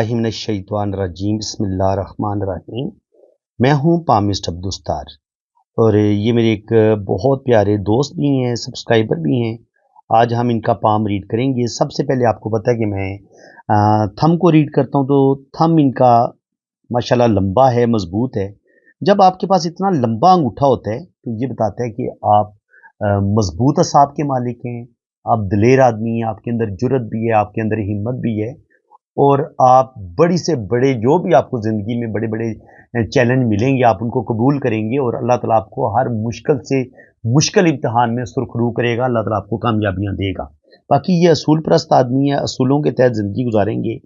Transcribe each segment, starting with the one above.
बिस्मिल्लाहि मिनश्शैतानिर्रजीम बिस्मिल्लाहिर्रहमानिर्रहीम। मैं हूँ पामिस्ट अब्दुस्तार और ये मेरे एक बहुत प्यारे दोस्त भी हैं, सब्सक्राइबर भी हैं। आज हम इनका पाम रीड करेंगे। सबसे पहले आपको पता है कि मैं थंब को रीड करता हूँ, तो थंब इनका माशाल्लाह लंबा है, मजबूत है। जब आपके पास इतना लंबा अंगूठा होता है तो ये बताता है कि आप मजबूत असाब के मालिक हैं, आप दिलेर आदमी हैं, आपके अंदर जुर्रत भी है, आपके अंदर हिम्मत भी है और आप बड़ी से बड़े जो भी आपको ज़िंदगी में बड़े बड़े चैलेंज मिलेंगे आप उनको कबूल करेंगे और अल्लाह ताला आपको हर मुश्किल से मुश्किल इम्तिहान में सुरखरू करेगा। अल्लाह ताला आपको कामयाबियां देगा। बाकी ये असूल परस्त आदमी है, असूलों के तहत ज़िंदगी गुजारेंगे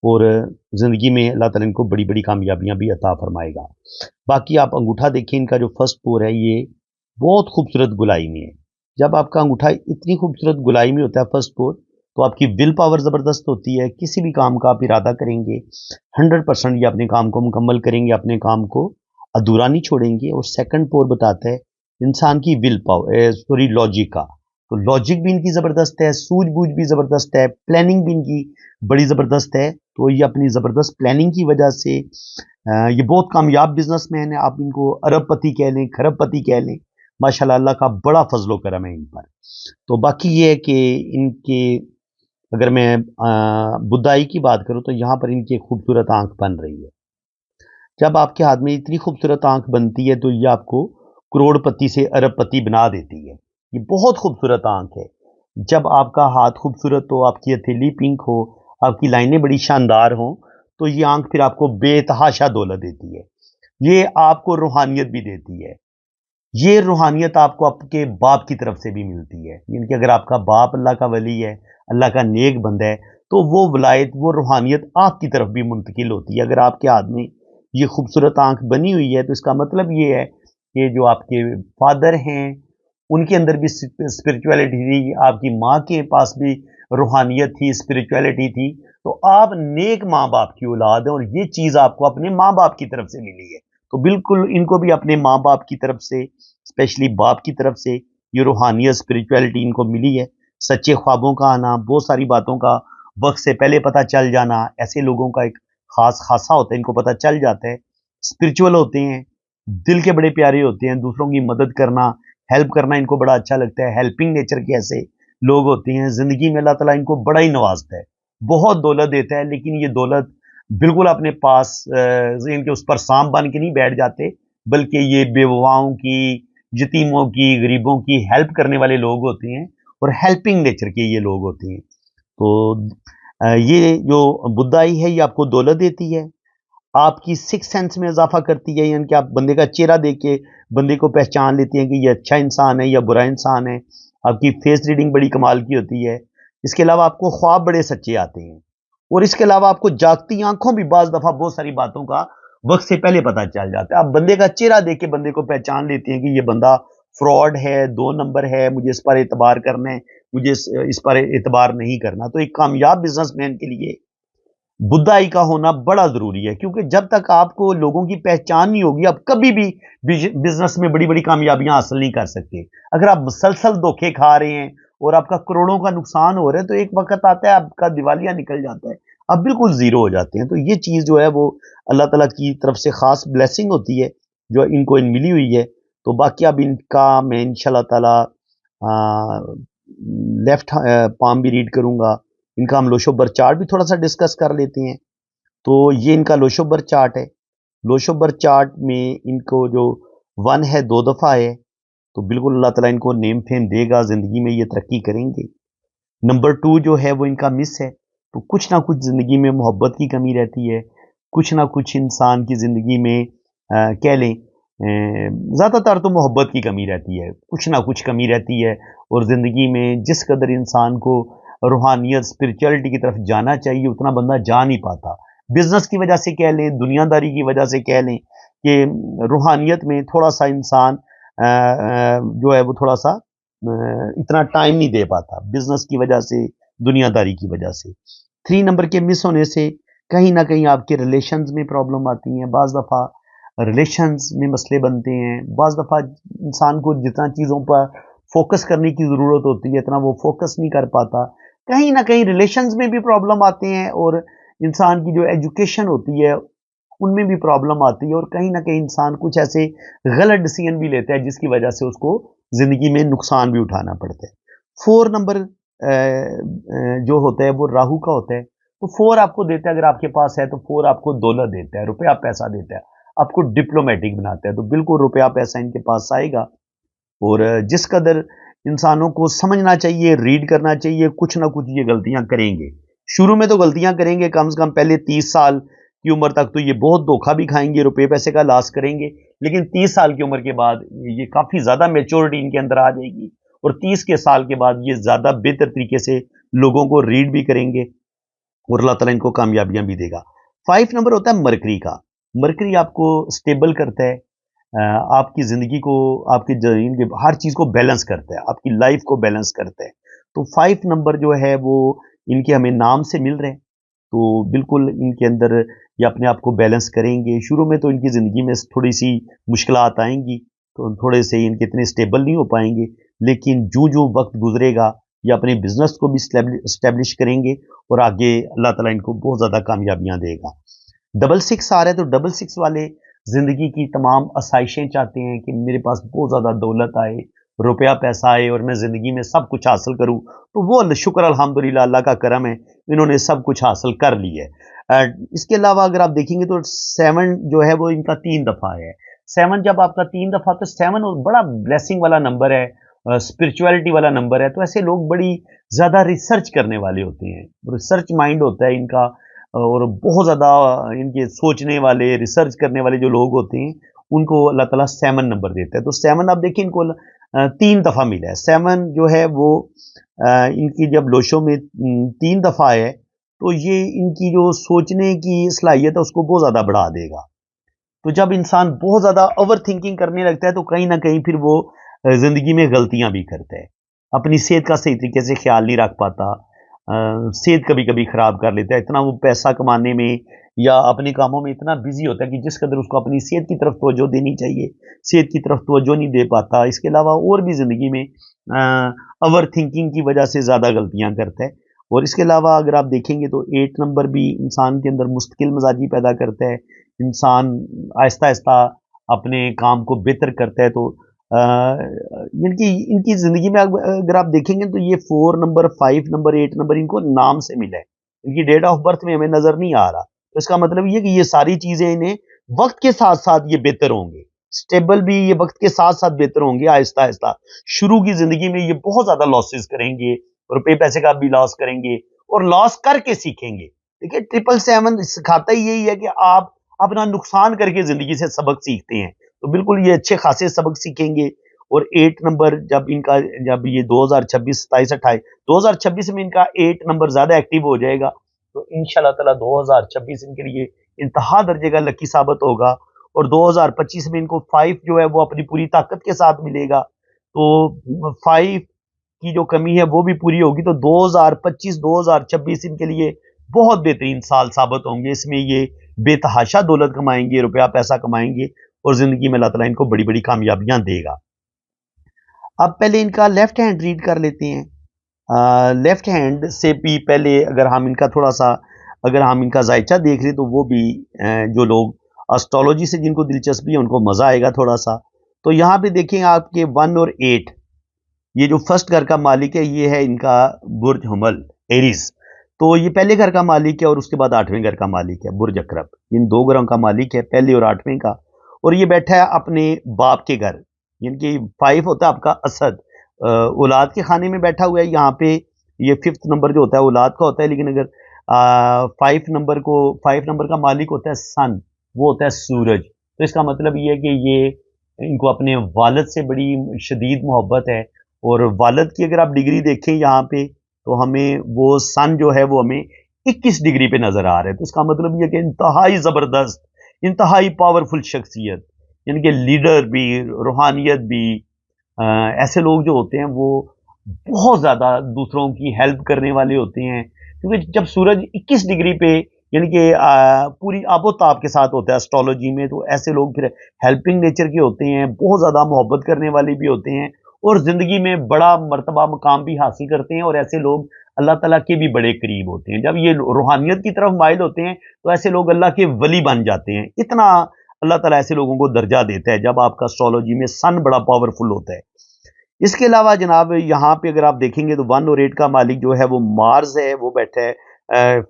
और ज़िंदगी में अल्लाह ताला इनको बड़ी बड़ी कामयाबियां भी अता फरमाएगा। बाकी आप अंगूठा देखिए, इनका जो फर्स्ट पोर है ये बहुत खूबसूरत गुलाई में है। जब आपका अंगूठा इतनी खूबसूरत गुलाई में होता है फर्स्ट पोर, तो आपकी विल पावर ज़बरदस्त होती है। किसी भी काम का आप इरादा करेंगे 100% ये अपने काम को मुकम्मल करेंगे, अपने काम को अधूरा नहीं छोड़ेंगे। और सेकंड पोर बताता है इंसान की विल पावर, लॉजिक का। तो लॉजिक भी इनकी ज़बरदस्त है, सूझबूझ भी ज़बरदस्त है, प्लानिंग भी इनकी बड़ी ज़बरदस्त है। तो ये अपनी ज़बरदस्त प्लानिंग की वजह से ये बहुत कामयाब बिजनेसमैन है। आप इनको अरबपति कह लें, खरबपति कह लें, माशाल्लाह अल्लाह का बड़ा फजलो करम है इन पर। तो बाकी ये है कि इनके अगर मैं बुदाई की बात करूं तो यहाँ पर इनकी खूबसूरत आंख बन रही है। जब आपके हाथ में इतनी खूबसूरत आंख बनती है तो ये आपको करोड़पति से अरबपति बना देती है। ये बहुत खूबसूरत आंख है। जब आपका हाथ खूबसूरत हो, आपकी हथेली पिंक हो, आपकी लाइनें बड़ी शानदार हो, तो ये आंख फिर आपको बेतहाशा दौलत देती है। ये आपको रूहानियत भी देती है। ये रूहानियत आपको आपके बाप की तरफ से भी मिलती है। यानी कि अगर आपका बाप अल्लाह का वली है, अल्लाह का नेक बंदा है, तो वो वलायत, वो रूहानियत आपकी तरफ भी मुंतकिल होती है। अगर आपके हाथ में ये खूबसूरत आंख बनी हुई है तो इसका मतलब ये है कि जो आपके फादर हैं उनके अंदर भी स्पिरिचुअलिटी थी, आपकी माँ के पास भी रूहानियत थी, स्पिरिचुअलिटी थी। तो आप नेक माँ बाप की औलाद हैं और ये चीज़ आपको अपने माँ बाप की तरफ से मिली है। तो बिल्कुल इनको भी अपने माँ बाप की तरफ से, स्पेशली बाप की तरफ से ये रूहानियत, स्पिरिचुअलिटी इनको मिली है। सच्चे ख्वाबों का आना, बहुत सारी बातों का वक्त से पहले पता चल जाना, ऐसे लोगों का एक खास खासा होता है, इनको पता चल जाता है। स्पिरिचुअल होते हैं, दिल के बड़े प्यारे होते हैं, दूसरों की मदद करना, हेल्प करना इनको बड़ा अच्छा लगता है। हेल्पिंग नेचर के ऐसे लोग होते हैं। जिंदगी में अल्लाह ताला इनको बड़ा ही नवाजता है, बहुत दौलत देता है, लेकिन ये दौलत बिल्कुल अपने पास इनके उस पर सांप बन के नहीं बैठ जाते, बल्कि ये बेववाओं की, यतीमों की, गरीबों की हेल्प करने वाले लोग होते हैं और हेल्पिंग नेचर के ये लोग होते हैं। तो ये जो बुदाई है ये आपको दौलत देती है, आपकी सिक्स सेंस में इजाफा करती है। यानी कि आप बंदे का चेहरा देख के बंदे को पहचान लेती हैं कि ये अच्छा इंसान है या बुरा इंसान है। आपकी फेस रीडिंग बड़ी कमाल की होती है। इसके अलावा आपको ख्वाब बड़े सच्चे आते हैं और इसके अलावा आपको जागती आंखों भी बाज दफा बहुत सारी बातों का वक्त से पहले पता चल जाता है। आप बंदे का चेहरा देख के बंदे को पहचान लेते हैं कि ये बंदा फ्रॉड है, 2 नंबर है, मुझे इस पर एतबार करना है, मुझे इस पर एतबार नहीं करना। तो एक कामयाब बिजनेसमैन के लिए बुद्धाई का होना बड़ा जरूरी है, क्योंकि जब तक आपको लोगों की पहचान नहीं होगी आप कभी भी बिजनेस में बड़ी बड़ी कामयाबियां हासिल नहीं कर सकते। अगर आप मुसलसल धोखे खा रहे हैं और आपका करोड़ों का नुकसान हो रहा है, तो एक वक्त आता है आपका दिवालिया निकल जाता है, आप बिल्कुल जीरो हो जाते हैं। तो ये चीज जो है वो अल्लाह ताला की तरफ से खास ब्लेसिंग होती है जो इनको मिली हुई है। तो बाकी अब इनका मैं इंशाल्लाह ताला लेफ्ट पाम भी रीड करूंगा। इनका हम लोशोबर चार्ट भी थोड़ा सा डिस्कस कर लेते हैं। तो ये इनका लोशोबर चार्ट है। लोशोबर चार्ट में इनको जो 1 है 2 दफा है, तो बिल्कुल अल्लाह ताला इनको नेम फेम देगा, जिंदगी में ये तरक्की करेंगे। नंबर 2 जो है वो इनका मिस है। तो कुछ ना कुछ जिंदगी में मोहब्बत की कमी रहती है, कुछ ना कुछ इंसान की जिंदगी में कह लें ज़्यादातर तो मोहब्बत की कमी रहती है, कुछ ना कुछ कमी रहती है। और ज़िंदगी में जिस कदर इंसान को रूहानियत, स्पिरिचुअलिटी की तरफ जाना चाहिए उतना बंदा जा नहीं पाता। बिजनेस की वजह से कह लें, दुनियादारी की वजह से कह लें कि रूहानियत में थोड़ा सा इंसान जो है वो थोड़ा सा इतना टाइम नहीं दे पाता, बिजनेस की वजह से, दुनियादारी की वजह से। 3 नंबर के मिस होने से कहीं ना कहीं आपके रिलेशंस में प्रॉब्लम आती है। बाज़ दफ़ा रिलेशंस में मसले बनते हैं। बाज़ दफ़ा इंसान को जितना चीज़ों पर फोकस करने की ज़रूरत होती है इतना वो फोकस नहीं कर पाता। कहीं ना कहीं रिलेशंस में भी प्रॉब्लम आते हैं और इंसान की जो एजुकेशन होती है उनमें भी प्रॉब्लम आती है, और कहीं ना कहीं इंसान कुछ ऐसे गलत डिसीजन भी लेता है जिसकी वजह से उसको जिंदगी में नुकसान भी उठाना पड़ता है। 4 नंबर जो होता है वो राहु का होता है। तो 4 आपको देता है, अगर आपके पास है तो 4 आपको दौलत देता है, रुपया पैसा देता है, आपको डिप्लोमेटिक बनाता है। तो बिल्कुल रुपया पैसा इनके पास आएगा। और जिस कदर इंसानों को समझना चाहिए, रीड करना चाहिए, कुछ ना कुछ ये गलतियां करेंगे। शुरू में तो गलतियां करेंगे, कम से कम पहले 30 साल की उम्र तक तो ये बहुत धोखा भी खाएंगे, रुपए पैसे का लॉस करेंगे। लेकिन 30 साल की उम्र के बाद ये काफी ज्यादा मेच्योरिटी इनके अंदर आ जाएगी, और 30 के साल के बाद ये ज्यादा बेहतर तरीके से लोगों को रीड भी करेंगे, और अल्लाह ताला इनको कामयाबियां भी देगा। 5 नंबर होता है मरकरी का। मरकरी आपको स्टेबल करता है, आपकी ज़िंदगी को, आपकी इनके हर चीज़ को बैलेंस करता है, आपकी लाइफ को बैलेंस करता है। तो 5 नंबर जो है वो इनके हमें नाम से मिल रहे हैं। तो बिल्कुल इनके अंदर ये अपने आप को बैलेंस करेंगे। शुरू में तो इनकी ज़िंदगी में थोड़ी सी मुश्किलात आएंगी, तो थोड़े से इनके इतने स्टेबल नहीं हो पाएंगे, लेकिन जो जो वक्त गुजरेगा ये अपने बिजनेस को भी स्टैब्लिश करेंगे, और आगे अल्लाह ताला इनको बहुत ज़्यादा कामयाबियां देगा। 666 आ रहा है, तो 666 वाले जिंदगी की तमाम आसाइशें चाहते हैं कि मेरे पास बहुत ज़्यादा दौलत आए, रुपया पैसा आए, और मैं ज़िंदगी में सब कुछ हासिल करूं। तो वो शुक्र अल्हम्दुलिल्लाह, अल्लाह का करम है, इन्होंने सब कुछ हासिल कर लिया है। इसके अलावा अगर आप देखेंगे तो 7 जो है वो इनका 3 दफ़ा है। 7 जब आपका 3 दफ़ा, तो 7 बड़ा ब्लेसिंग वाला नंबर है, स्पिरिचुअलिटी वाला नंबर है। तो ऐसे लोग बड़ी ज़्यादा रिसर्च करने वाले होते हैं, रिसर्च माइंड होता है इनका, और बहुत ज़्यादा इनके सोचने वाले, रिसर्च करने वाले जो लोग होते हैं उनको अल्लाह ताला 7 नंबर देता है। तो 7 आप देखिए इनको 3 दफ़ा मिला है। 7 जो है वो इनकी जब लोशों में 3 दफ़ा है, तो ये इनकी जो सोचने की सलाहियत है उसको बहुत ज़्यादा बढ़ा देगा। तो जब इंसान बहुत ज़्यादा ओवर थिंकिंग करने लगता है तो कहीं ना कहीं फिर वो ज़िंदगी में गलतियां भी करता है, अपनी सेहत का सही तरीके से ख्याल नहीं रख पाता, सेहत कभी कभी ख़राब कर लेता है, इतना वो पैसा कमाने में या अपने कामों में इतना बिजी होता है कि जिस कदर उसको अपनी सेहत की तरफ तवज्जो देनी चाहिए, सेहत की तरफ तवज्जो नहीं दे पाता। इसके अलावा और भी ज़िंदगी में ओवर थिंकिंग की वजह से ज़्यादा गलतियां करता है। और इसके अलावा अगर आप देखेंगे तो 8 नंबर भी इंसान के अंदर मुश्किल मिजाजी पैदा करता है। इंसान आहिस्ता आहिस्ता अपने काम को बेहतर करता है। तो इनकी इनकी ज़िंदगी में अगर आप देखेंगे तो ये 4 नंबर, 5 नंबर, 8 नंबर इनको नाम से मिला है। इनकी डेट ऑफ बर्थ में हमें नज़र नहीं आ रहा। तो इसका मतलब ये कि ये सारी चीज़ें इन्हें वक्त के साथ साथ ये बेहतर होंगे, स्टेबल भी ये वक्त के साथ साथ बेहतर होंगे आहिस्ता आहिस्ता। शुरू की ज़िंदगी में ये बहुत ज़्यादा लॉसेस करेंगे, रुपये पैसे का भी लॉस करेंगे, और लॉस करके सीखेंगे। देखिए 777 सिखाता ही यही है कि आप अपना नुकसान करके ज़िंदगी से सबक सीखते हैं। तो बिल्कुल ये अच्छे खासे सबक सीखेंगे। और 8 नंबर जब ये 2026, 27, 28, 2026 में इनका 8 नंबर ज़्यादा एक्टिव हो जाएगा। तो इंशाल्लाह ताला 2026 इनके लिए इंतहा दर्जे का लकी साबित होगा। और 2025 में इनको 5 जो है वो अपनी पूरी ताकत के साथ मिलेगा। तो 5 की जो कमी है वो भी पूरी होगी। तो 2025, 2026 इनके लिए बहुत बेहतरीन साल साबित होंगे। इसमें ये बेतहाशा दौलत कमाएंगे, रुपया पैसा कमाएंगे, और जिंदगी में अल्लाह ताला इनको बड़ी बड़ी कामयाबियां देगा। अब पहले इनका लेफ्ट हैंड रीड कर लेते हैं। लेफ्ट हैंड से भी पहले अगर हम इनका थोड़ा सा, अगर हम इनका जायचा देख लें तो वो भी जो लोग एस्ट्रोलॉजी से जिनको दिलचस्पी है उनको मजा आएगा थोड़ा सा। तो यहाँ पे देखें आपके 1 और 8, ये जो फर्स्ट घर का मालिक है ये है इनका बुर्ज हमल, एरीज। तो ये पहले घर का मालिक है, और उसके बाद 8वें घर का मालिक है बुर्ज अकरब। इन 2 घरों का मालिक है, पहले और 8वें का। और ये बैठा है अपने बाप के घर, इनकी 5 होता है आपका असद, औलाद के खाने में बैठा हुआ है। यहाँ पे ये 5th नंबर जो होता है औलाद का होता है, लेकिन अगर 5 नंबर का मालिक होता है सन, वो होता है सूरज। तो इसका मतलब ये है कि ये इनको अपने वालिद से बड़ी शदीद मोहब्बत है। और वालिद की अगर आप डिग्री देखें यहाँ पे, तो हमें वो सन जो है वो हमें 21 डिग्री पे नजर आ रहा है। तो इसका मतलब ये कि इंतहाई जबरदस्त, इंतहाई पावरफुल शख्सियत, यानी कि लीडर भी, रूहानियत भी। ऐसे लोग जो होते हैं वो बहुत ज्यादा दूसरों की हेल्प करने वाले होते हैं, क्योंकि जब सूरज 21 डिग्री पे यानी कि पूरी आबोताब के साथ होता है एस्ट्रोलॉजी में, तो ऐसे लोग फिर हेल्पिंग नेचर के होते हैं, बहुत ज्यादा मोहब्बत करने वाले भी होते हैं, اور زندگی میں بڑا مرتبہ مقام بھی حاصل کرتے ہیں، اور ایسے لوگ اللہ تعالیٰ کے بھی بڑے قریب ہوتے ہیں۔ جب یہ روحانیت کی طرف مائل ہوتے ہیں تو ایسے لوگ اللہ کے ولی بن جاتے ہیں۔ اتنا اللہ تعالیٰ ایسے لوگوں کو درجہ دیتا ہے جب آپ کا اسٹرالوجی میں سن بڑا پاورفل ہوتا ہے۔ اس کے علاوہ جناب یہاں پہ اگر آپ دیکھیں گے تو 1 اور 8 کا مالک جو ہے وہ مارز ہے، وہ بیٹھا ہے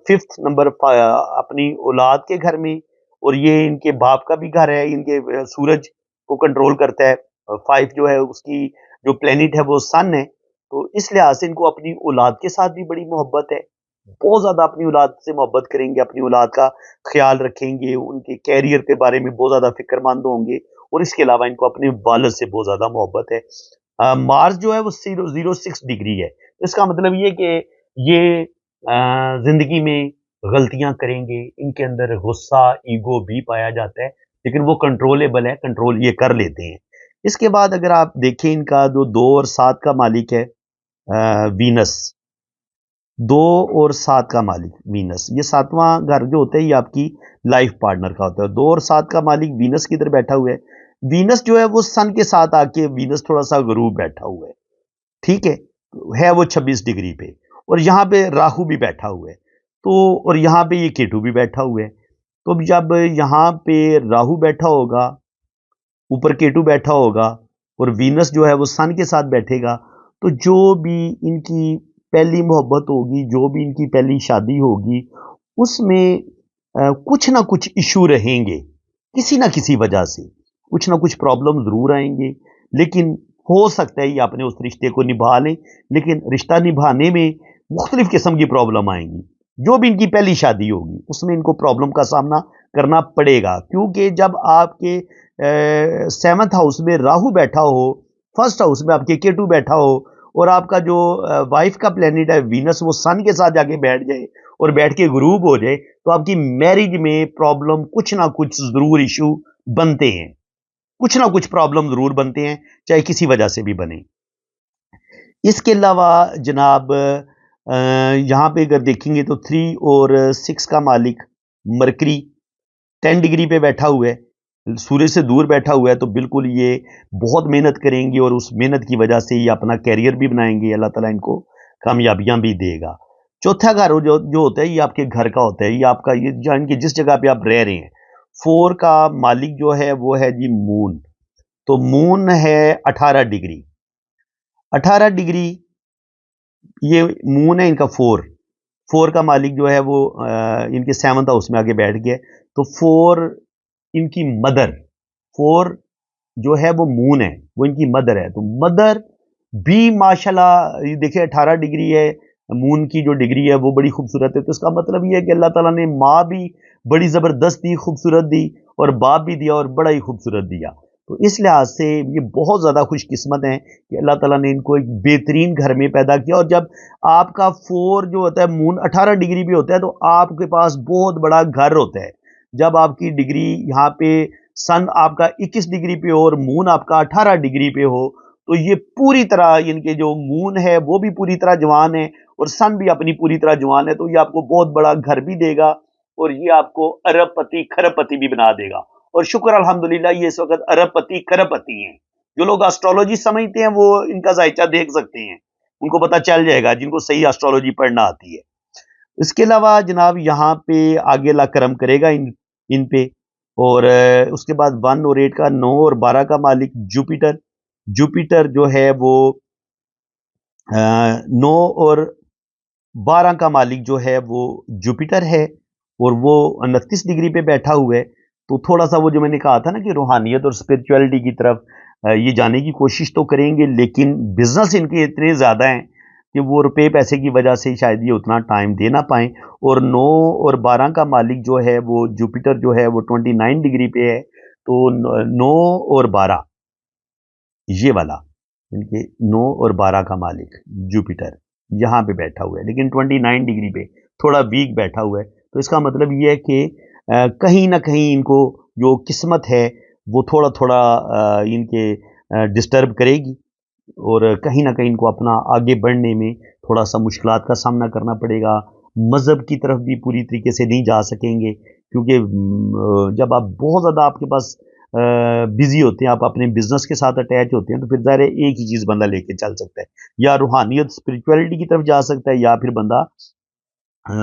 5th نمبر اپنی اولاد کے گھر میں، اور یہ ان کے باپ کا بھی گھر ہے، ان کے سورج کو کنٹرول کرتا ہے۔ 5 جو ہے اس کی جو پلینٹ ہے وہ سن ہے، تو اس لحاظ سے ان کو اپنی اولاد کے ساتھ بھی بڑی محبت ہے، بہت زیادہ اپنی اولاد سے محبت کریں گے، اپنی اولاد کا خیال رکھیں گے، ان کے کیریئر کے بارے میں بہت زیادہ فکر مند ہوں گے، اور اس کے علاوہ ان کو اپنے والد سے بہت زیادہ محبت ہے۔ مارس جو ہے وہ 0.06 ڈگری ہے، اس کا مطلب یہ کہ یہ زندگی میں غلطیاں کریں گے، ان کے اندر غصہ ایگو بھی پایا جاتا ہے، لیکن وہ کنٹرولیبل ہے، کنٹرول یہ کر لیتے ہیں۔ اس کے بعد اگر آپ دیکھیں ان کا جو 2 اور 7 کا مالک ہے وینس، 2 اور 7 کا مالک وینس، یہ 7واں گھر جو ہوتا ہے یہ آپ کی لائف پارٹنر کا ہوتا ہے۔ 2 اور 7 کا مالک وینس کی ادھر بیٹھا ہوا ہے، وینس جو ہے وہ سن کے ساتھ آ کے وینس تھوڑا سا غروب بیٹھا ہوا ہے، ٹھیک ہے وہ 26 ڈگری پہ، اور یہاں پہ راہو بھی بیٹھا ہوا ہے، تو اور یہاں پہ یہ کیٹو بھی بیٹھا ہوا ہے۔ تو جب یہاں پہ راہو بیٹھا ہوگا، اوپر کیٹو بیٹھا ہوگا، اور وینس جو ہے وہ سن کے ساتھ بیٹھے گا، تو جو بھی ان کی پہلی محبت ہوگی، جو بھی ان کی پہلی شادی ہوگی، اس میں کچھ نہ کچھ ایشو رہیں گے، کسی نہ کسی وجہ سے کچھ نہ کچھ پرابلم ضرور آئیں گے، لیکن ہو سکتا ہے یہ اپنے اس رشتے کو نبھا لیں، لیکن رشتہ نبھانے میں مختلف قسم کی پرابلم آئیں گی۔ جو بھی ان کی پہلی شادی ہوگی اس میں ان کو پرابلم کا سامنا کرنا پڑے گا، کیونکہ جب آپ کے 7th ہاؤس میں راہو بیٹھا ہو، 1st ہاؤس میں آپ کے کیٹو بیٹھا ہو، اور آپ کا جو وائف کا پلینٹ ہے وینس وہ سن کے ساتھ جا کے بیٹھ جائے اور بیٹھ کے غروب ہو جائے، تو آپ کی میرج میں پرابلم کچھ نہ کچھ ضرور ایشو بنتے ہیں، کچھ نہ کچھ پرابلم ضرور بنتے ہیں، چاہے کسی وجہ سے بھی بنے۔ اس کے علاوہ جناب یہاں پہ اگر دیکھیں گے تو 3 اور 6 کا مالک مرکری 10 ڈگری پہ بیٹھا ہوا ہے، سورج سے دور بیٹھا ہوا ہے، تو بالکل یہ بہت محنت کریں گے، اور اس محنت کی وجہ سے یہ اپنا کیریئر بھی بنائیں گے، اللہ تعالیٰ ان کو کامیابیاں بھی دے گا۔ چوتھا گھر جو ہوتا ہے یہ آپ کے گھر کا ہوتا ہے، یہ آپ کا یہ جس جگہ پہ آپ رہ رہے ہیں۔ 4 کا مالک جو ہے وہ ہے جی مون، تو مون ہے 18 ڈگری، 18 ڈگری یہ مون ہے ان کا 4 کا مالک جو ہے وہ ان کے 7th ہاؤس میں آگے بیٹھ گیا، تو 4 ان کی مدر، 4 جو ہے وہ مون ہے، وہ ان کی مدر ہے، تو مدر بھی ماشاءاللہ یہ دیکھیں 18 ڈگری ہے، مون کی جو ڈگری ہے وہ بڑی خوبصورت ہے، تو اس کا مطلب یہ ہے کہ اللہ تعالیٰ نے ماں بھی بڑی زبردست دی، خوبصورت دی، اور باپ بھی دیا اور بڑا ہی خوبصورت دیا، تو اس لحاظ سے یہ بہت زیادہ خوش قسمت ہیں کہ اللہ تعالیٰ نے ان کو ایک بہترین گھر میں پیدا کیا۔ اور جب آپ کا 4 جو ہوتا ہے مون 18 ڈگری پہ ہوتا ہے تو آپ کے پاس بہت بڑا گھر ہوتا ہے۔ جب آپ کی ڈگری یہاں پہ سن آپ کا 21 ڈگری پہ ہو اور مون آپ کا 18 ڈگری پہ ہو، تو یہ پوری طرح ان کے جو مون ہے وہ بھی پوری طرح جوان ہے، اور سن بھی اپنی پوری طرح جوان ہے، تو یہ آپ کو بہت بڑا گھر بھی دے گا، اور یہ آپ کو ارب پتی کھرب پتی بھی بنا دے گا، اور شکر الحمدللہ یہ اس وقت ارب پتی کھرب پتی ہیں۔ جو لوگ اسٹرالوجی سمجھتے ہیں وہ ان کا ذائچہ دیکھ سکتے ہیں، ان کو پتہ چل جائے گا جن کو صحیح اسٹرالوجی پڑھنا آتی ہے۔ اس کے علاوہ جناب یہاں پہ آگے اللہ کرم کرے گا ان پہ، اور اس کے بعد 1 اور 8 کا 9 اور 12 کا مالک جوپیٹر جو ہے وہ 9 اور 12 کا مالک جو ہے وہ جوپیٹر ہے، اور وہ 29 ڈگری پہ بیٹھا ہوا ہے، تو تھوڑا سا وہ جو میں نے کہا تھا نا کہ روحانیت اور اسپرچویلٹی کی طرف یہ جانے کی کوشش تو کریں گے، لیکن بزنس ان کے اتنے زیادہ ہیں کہ وہ روپے پیسے کی وجہ سے شاید یہ اتنا ٹائم دے نہ پائیں۔ اور 9 اور 12 کا مالک جو ہے وہ جوپیٹر جو ہے وہ 29 ڈگری پہ ہے، تو 9 اور 12 یہ والا ان کے 9 اور 12 کا مالک جوپیٹر یہاں پہ بیٹھا ہوا ہے، لیکن 29 ڈگری پہ تھوڑا ویک بیٹھا ہوا ہے، تو اس کا مطلب یہ ہے کہ کہیں نہ کہیں ان کو جو قسمت ہے وہ تھوڑا تھوڑا ان کے ڈسٹرب کرے گی، اور کہیں نہ کہیں ان کو اپنا آگے بڑھنے میں تھوڑا سا مشکلات کا سامنا کرنا پڑے گا۔ مذہب کی طرف بھی پوری طریقے سے نہیں جا سکیں گے، کیونکہ جب آپ بہت زیادہ آپ کے پاس बिजी होते हैं, आप अपने बिजनेस के साथ अटैच होते हैं, तो फिर ज़ाहिर है एक ही चीज़ बंदा लेके चल सकता है, या रूहानियत स्पिरिचुअलिटी की तरफ जा सकता है, या फिर बंदा अ,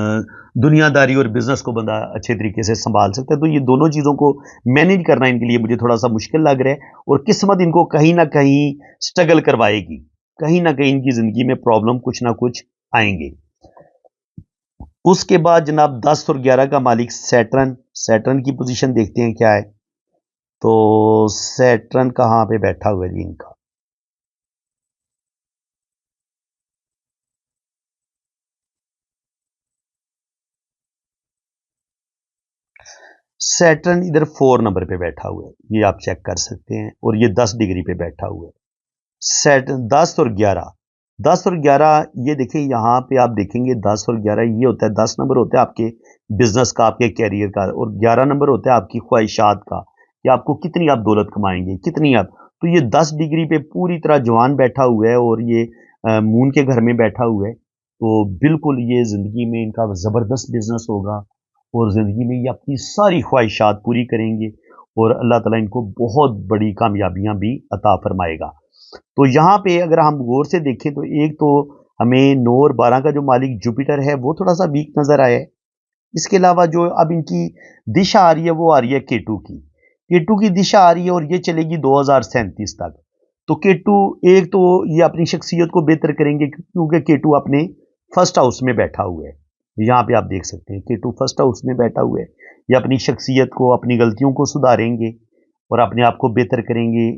दुनियादारी और बिजनेस को बंदा अच्छे तरीके से संभाल सकता है। तो ये दोनों चीज़ों को मैनेज करना इनके लिए मुझे थोड़ा सा मुश्किल लग रहा है, और किस्मत इनको कहीं ना कहीं स्ट्रगल करवाएगी, कहीं ना कहीं इनकी ज़िंदगी में प्रॉब्लम कुछ ना कुछ आएंगे। उसके बाद जनाब 10 और 11 का मालिक सैटर्न, सैटर्न की पोजीशन देखते हैं क्या है। तो सैटर्न कहाँ पे बैठा हुआ है जी इनका, सैटर्न इधर 4 नंबर पे बैठा हुआ है, ये आप चेक कर सकते हैं, और ये 10 डिग्री पे बैठा हुआ है। सैटर्न 10 और 11, 10 और 11, ये देखिए यहाँ पे आप देखेंगे 10 और 11 ये होता है, 10 नंबर होता है आपके बिजनेस का, आपके कैरियर का, और 11 नंबर होता है आपकी ख्वाहिशात का, कि आपको कितनी आप दौलत कमाएंगे, कितनी आप। तो ये 10 डिग्री पे पूरी तरह जवान बैठा हुआ है, और ये मून के घर में बैठा हुआ है। तो बिल्कुल ये ज़िंदगी में इनका ज़बरदस्त बिजनेस होगा, और ज़िंदगी में ये अपनी सारी ख्वाहिशात पूरी करेंगे, और अल्लाह ताला इनको बहुत बड़ी कामयाबियां भी अता फरमाएगा। तो यहाँ पे अगर हम गौर से देखें तो एक तो हमें 9 और 12 का जो मालिक जुपिटर है वो थोड़ा सा वीक नजर आया है। इसके अलावा जो अब इनकी दिशा आ रही है वो आ रही है केटू की, केटू की दिशा आ रही है, और ये चलेगी 2037 तक। तो केटू, एक तो ये अपनी शख्सियत को बेहतर करेंगे क्योंकि केटू अपने फर्स्ट हाउस में बैठा हुआ है। यहाँ पे आप देख सकते हैं केटू फर्स्ट हाउस में बैठा हुआ है। ये अपनी शख्सियत को, अपनी गलतियों को सुधारेंगे, और अपने आप को बेहतर करेंगे।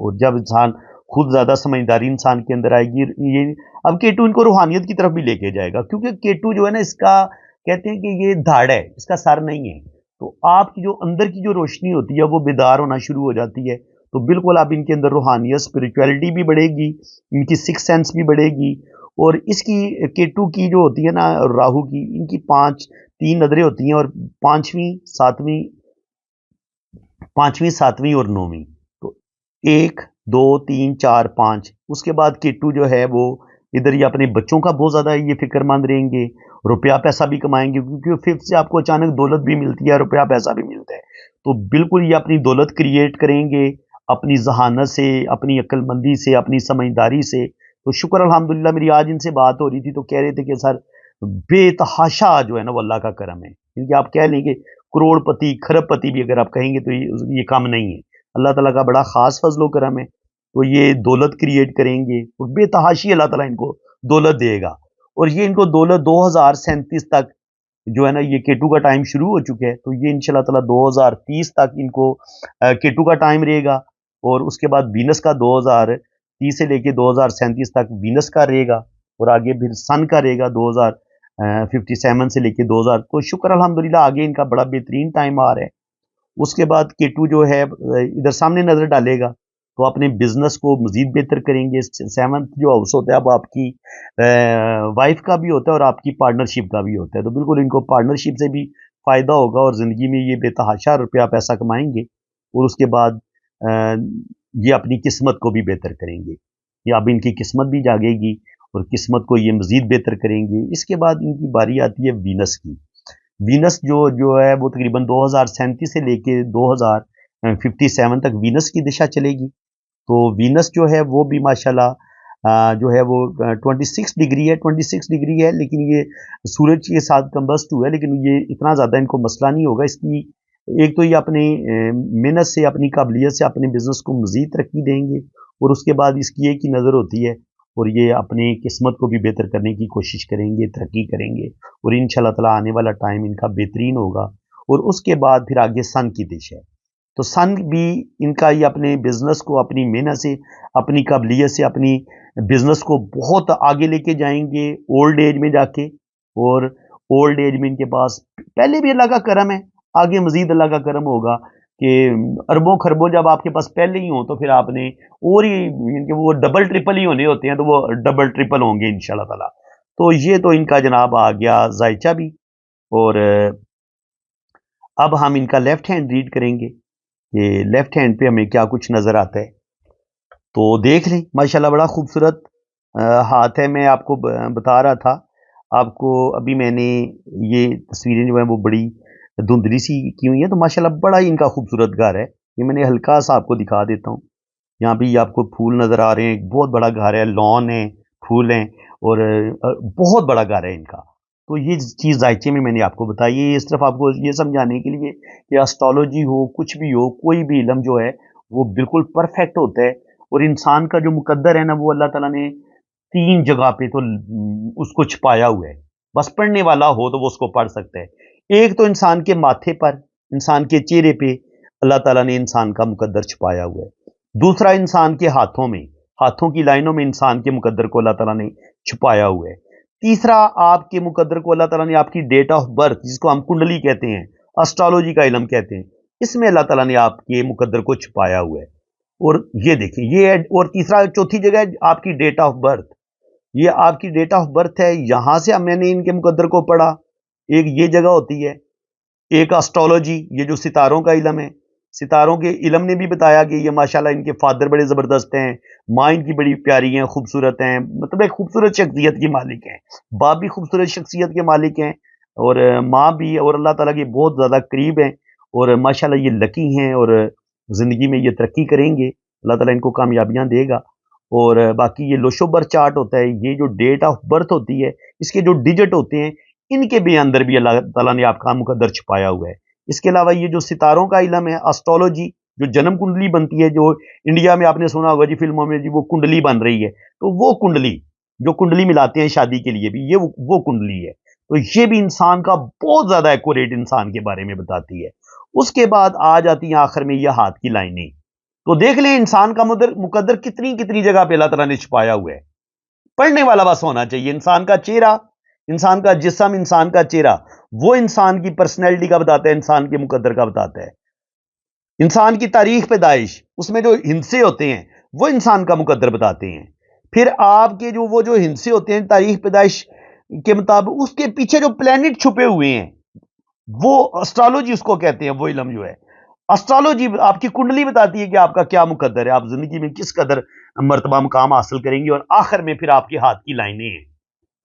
और जब इंसान खुद ज़्यादा समझदारी इंसान के अंदर आएगी, ये अब केटू इनको रूहानियत की तरफ भी लेके जाएगा, क्योंकि केटू जो है ना, इसका कहते हैं कि ये धाड़ है, इसका सर नहीं है। तो आपकी जो अंदर की जो रोशनी होती है वो बेदार होना शुरू हो जाती है। तो बिल्कुल आप इनके अंदर रूहानियत स्पिरिचुअलिटी भी बढ़ेगी, इनकी सिक्स सेंस भी बढ़ेगी। और इसकी केटू की जो होती है ना, राहु की, इनकी 3 नजरें होती हैं, और पांचवी सातवीं, पांचवी सातवीं और नौवीं। तो 1 2 3 4 5, उसके बाद केटू जो है वो इधर ये अपने बच्चों का बहुत ज्यादा ये फिक्रमंद रहेंगे, रुपया पैसा भी कमाएंगे, क्योंकि फिफ्थ से आपको अचानक दौलत भी मिलती है, रुपया पैसा भी मिलता है। तो बिल्कुल ये अपनी दौलत क्रिएट करेंगे, अपनी जहानत से, अपनी अक्लमंदी से, अपनी समझदारी से। तो शुक्र अल्हम्दुलिल्लाह, मेरी आज इनसे बात हो रही थी तो कह रहे थे कि सर बेतहाशा जो है ना वो अल्लाह का करम है, क्योंकि आप कह लेंगे करोड़पति खरबपति भी अगर आप कहेंगे तो ये कम नहीं है। अल्लाह ताला का बड़ा खास फजलो करम है। तो ये दौलत क्रिएट करेंगे, और बेतहाशी अल्लाह ताला इनको दौलत देगा। और ये इनको दौलत 2037 तक जो है ना, ये केटू का टाइम शुरू हो चुका है, तो ये इंशाल्लाह ताला 2030 तक इनको केटू का टाइम रहेगा। और उसके बाद वीनस का 2030 से लेके 2037 तक वीनस का रहेगा, और आगे फिर सन का रहेगा 2057 से लेके 2000। तो शुक्र अल्हम्दुलिल्लाह आगे इनका बड़ा बेहतरीन टाइम आ रहा है। उसके बाद केटू जो है इधर सामने नजर डालेगा, तो अपने बिजनेस को मजीद बेहतर करेंगे। सेवंथ जो हाउस होता है वो आपकी वाइफ का भी होता है, और आपकी पार्टनरशिप का भी होता है। तो बिल्कुल इनको पार्टनरशिप से भी फायदा होगा, और जिंदगी में ये बेतहाशा रुपया पैसा कमाएंगे। और उसके बाद अ, ये अपनी किस्मत को भी बेहतर करेंगे, या अब इनकी किस्मत भी जागेगी, और किस्मत को ये मजीद बेहतर करेंगे। इसके बाद इनकी बारी आती है वीनस की। वीनस जो जो है वो तकरीबन 2037 से लेके 2057 तक वीनस की दिशा चलेगी। तो वीनस जो है वो भी माशाल्लाह जो है वो 26 डिग्री है, 26 डिग्री है, लेकिन ये सूरज के साथ कंबस्ट हुआ है, लेकिन ये इतना ज़्यादा इनको मसला नहीं होगा। इसकी एक तो ये अपनी मेहनत से, अपनी काबिलियत से अपने बिजनेस को मजीद तरक्की देंगे, और उसके बाद इसकी एक ही नज़र होती है, और ये अपनी किस्मत को भी बेहतर करने की कोशिश करेंगे, तरक्की करेंगे, और इंशाल्लाह ताला आने वाला टाइम इनका बेहतरीन होगा। और उसके बाद फिर आगे सन की दिशा है। तो सन भी इनका ये अपने बिजनेस को अपनी मेहनत से, अपनी काबिलियत से, अपनी बिजनेस को बहुत आगे लेके जाएंगे ओल्ड एज में जाके। और ओल्ड एज में इनके पास पहले भी अल्लाह का करम है, आगे मजीद अल्लाह का करम होगा, कि अरबों खरबों जब आपके पास पहले ही हो तो फिर आपने और ही इनके वो डबल ट्रिपल ही होने होते हैं, तो वो डबल ट्रिपल होंगे इंशाल्लाह ताला। तो ये तो इनका जनाब आ गया जायचा भी। और अब हम इनका लेफ्ट हैंड रीड करेंगे कि लेफ्ट हैंड पे हमें क्या कुछ नजर आता है। तो देख लें, माशाल्लाह बड़ा खूबसूरत हाथ है। मैं आपको बता रहा था आपको, अभी मैंने ये तस्वीरें जो है वो बड़ी धुंधली सी की हुई है, तो माशाल्लाह बड़ा ही इनका खूबसूरत घर है। ये मैंने हल्का सा आपको दिखा देता हूँ। यहाँ पे ये आपको फूल नज़र आ रहे हैं, एक बहुत बड़ा घर है, लॉन है, फूल हैं और बहुत बड़ा घर है इनका। तो ये चीज़ जायचे में मैंने आपको बताई है, सिर्फ आपको ये समझाने के लिए कि एस्ट्रोलॉजी हो, कुछ भी हो, कोई भी इल्म जो है वो बिल्कुल परफेक्ट होता है। और इंसान का जो मुकद्दर है ना, वो अल्लाह ताला ने 3 जगह पे तो उसको छुपाया हुआ है। बस पढ़ने वाला हो तो वो उसको पढ़ सकता है। एक तो इंसान के माथे पर, इंसान के चेहरे पे अल्लाह ताला ने इंसान का मुकद्दर छुपाया हुआ है। दूसरा, इंसान के हाथों में, हाथों की लाइनों में इंसान के मुकद्दर को अल्लाह ताला ने छुपाया हुआ है। तीसरा, आपके मुकद्दर को अल्लाह ताला ने आपकी डेट ऑफ बर्थ, जिसको हम कुंडली कहते हैं, एस्ट्रोलॉजी का इल्म कहते हैं, इसमें अल्लाह ताला ने आपके मुकद्दर को छुपाया हुआ है। और ये देखिए, ये है। और तीसरा, चौथी जगह है आपकी डेट ऑफ बर्थ। ये आपकी डेट ऑफ बर्थ है, यहां से मैंने इनके मुकद्दर को पढ़ा। एक ये जगह होती है, एक एस्ट्रोलॉजी, ये जो सितारों का इल्म है, सितारों के इल्म ने भी बताया कि ये माशाल्लाह इनके फादर बड़े ज़बरदस्त हैं, माँ इनकी बड़ी प्यारी हैं, खूबसूरत हैं, मतलब एक खूबसूरत शख्सियत की मालिक हैं, बाप भी खूबसूरत शख्सियत के मालिक हैं और माँ भी, और अल्लाह ताला के बहुत ज़्यादा करीब हैं और माशाल्लाह ये लकी हैं और ज़िंदगी में ये तरक्की करेंगे, अल्लाह ताला इनको कामयाबियाँ देगा। और बाकी ये लोशो बर्थ चार्ट होता है, ये जो डेट ऑफ बर्थ होती है, इसके जो डिजिट होते हैं, इनके भी अंदर भी अल्लाह ताला ने आपका मुकद्दर छुपाया हुआ है। इसके अलावा ये जो सितारों का इल्म है, एस्ट्रोलॉजी, जो जन्म कुंडली बनती है, जो इंडिया में आपने सुना होगा जी फिल्मों में, जी वो कुंडली बन रही है, तो वो कुंडली, जो कुंडली मिलाते हैं शादी के लिए भी, ये वो कुंडली है। तो ये भी इंसान का बहुत ज्यादा एक्यूरेट इंसान के बारे में बताती है। उसके बाद आ जाती है आखिर में ये हाथ की लाइनें। तो देख लें इंसान का मुकद्दर कितनी कितनी जगह पे अल्लाह ताला ने छुपाया हुआ है। पढ़ने वाला बस होना चाहिए। इंसान का चेहरा, इंसान का जिस्म, इंसान का चेहरा, वो इंसान की पर्सनैलिटी का बताता है, इंसान के मुकद्दर का बताता है। इंसान की तारीख पैदाइश, उसमें जो हिस्से होते हैं वो इंसान का मुकद्दर बताते हैं। फिर आपके जो हिस्से होते हैं तारीख पैदाइश के मुताबिक, उसके पीछे जो प्लेनेट छुपे हुए हैं, वो एस्ट्रोलॉजी उसको कहते हैं। वो इल्म जो है एस्ट्रोलॉजी, आपकी कुंडली बताती है कि आपका क्या मुकद्दर है, आप जिंदगी में किस कदर मर्तबा मुकाम हासिल करेंगे, और आखिर में फिर आपके हाथ की लाइनें हैं,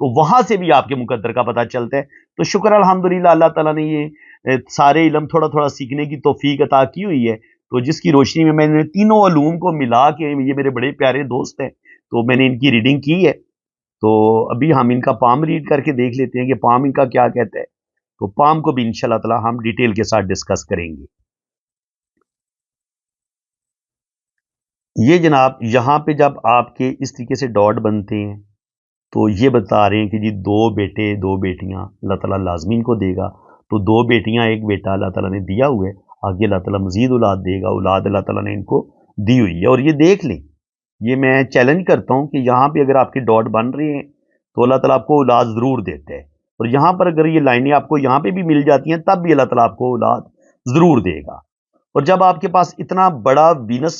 तो वहां से भी आपके मुकद्दर का पता चलता है। तो शुक्र अल्हम्दुलिल्लाह, अल्लाह ताला ने ये सारे इल्म थोड़ा थोड़ा सीखने की तौफीक अता की हुई है। तो जिसकी रोशनी में मैंने तीनों उलूम को मिला के, ये मेरे बड़े प्यारे दोस्त हैं, तो मैंने इनकी रीडिंग की है। तो अभी हम इनका पाम रीड करके देख लेते हैं कि पाम इनका क्या कहता है। तो पाम को भी इंशाल्लाह ताला हम डिटेल के साथ डिस्कस करेंगे। ये जनाब, यहाँ पे जब आपके इस तरीके से डॉट बनते हैं, तो ये बता रहे हैं कि जी 2 बेटे 2 बेटियां अल्लाह ताला लाजमीन को देगा। तो 2 बेटियां 1 बेटा अल्लाह ताला ने दिया हुआ है, आगे अल्लाह ताला मजीद औलाद देगा, औलाद अल्लाह ताला ने इनको दी हुई है। और ये देख लें, ये मैं चैलेंज करता हूँ कि यहाँ पे अगर आपके डॉट बन रहे हैं तो अल्लाह ताला आपको औलाद ज़रूर देता है। और यहाँ पर अगर ये लाइनें आपको यहाँ पे भी मिल जाती हैं, तब भी अल्लाह ताला आपको औलाद ज़रूर देगा। और जब आपके पास इतना बड़ा वीनस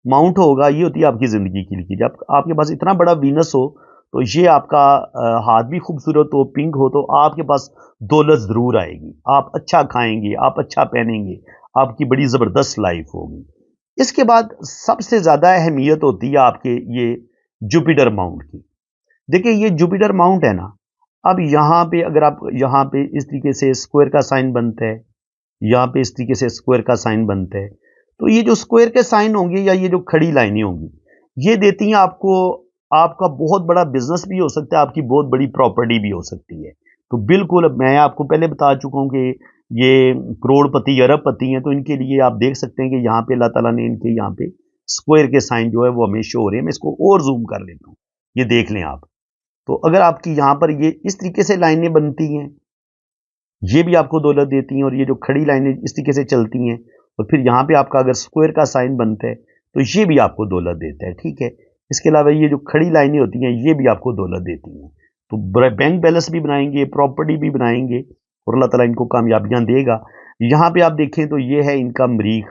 माउंट होगा, ये होती है आपकी ज़िंदगी की लिखी। जब आपके पास इतना बड़ा वीनस हो, तो ये आपका हाथ भी खूबसूरत हो, पिंक हो, तो आपके पास दौलत ज़रूर आएगी। आप अच्छा खाएंगे, आप अच्छा पहनेंगे, आपकी बड़ी ज़बरदस्त लाइफ होगी। इसके बाद सबसे ज़्यादा अहमियत होती है आपके ये जुपिटर माउंट की। देखिए, ये जुपिटर माउंट है ना, अब यहाँ पे अगर आप यहाँ पे इस तरीके से स्क्वायर का साइन बनता है, यहाँ पे इस तरीके से स्क्वायर का साइन बनता है, तो ये जो स्क्वायर के साइन होंगे या ये जो खड़ी लाइनें होंगी, ये देती हैं आपको, आपका बहुत बड़ा बिजनेस भी हो सकता है, आपकी बहुत बड़ी प्रॉपर्टी भी हो सकती है। तो बिल्कुल, मैं आपको पहले बता चुका हूँ कि ये करोड़पति अरबपति हैं, तो इनके लिए आप देख सकते हैं कि यहाँ पे अल्लाह ताला ने इनके यहाँ पे स्क्वायर के साइन जो है वो हमें शो हो रहे हैं। मैं इसको और जूम कर लेता हूँ, ये देख लें आप। तो अगर आपकी यहाँ पर ये इस तरीके से लाइनें बनती हैं, ये भी आपको दौलत देती हैं, और ये जो खड़ी लाइनें इस तरीके से चलती हैं, और फिर यहाँ पे आपका अगर स्क्वायर का साइन बनता है, तो ये भी आपको दौलत देता है। ठीक है, इसके अलावा ये जो खड़ी लाइनें होती हैं, ये भी आपको दौलत देती हैं। तो बैंक बैलेंस भी बनाएंगे, प्रॉपर्टी भी बनाएंगे, और अल्लाह ताला इनको कामयाबियां देगा। यहाँ पे आप देखें तो ये है इनका मरीख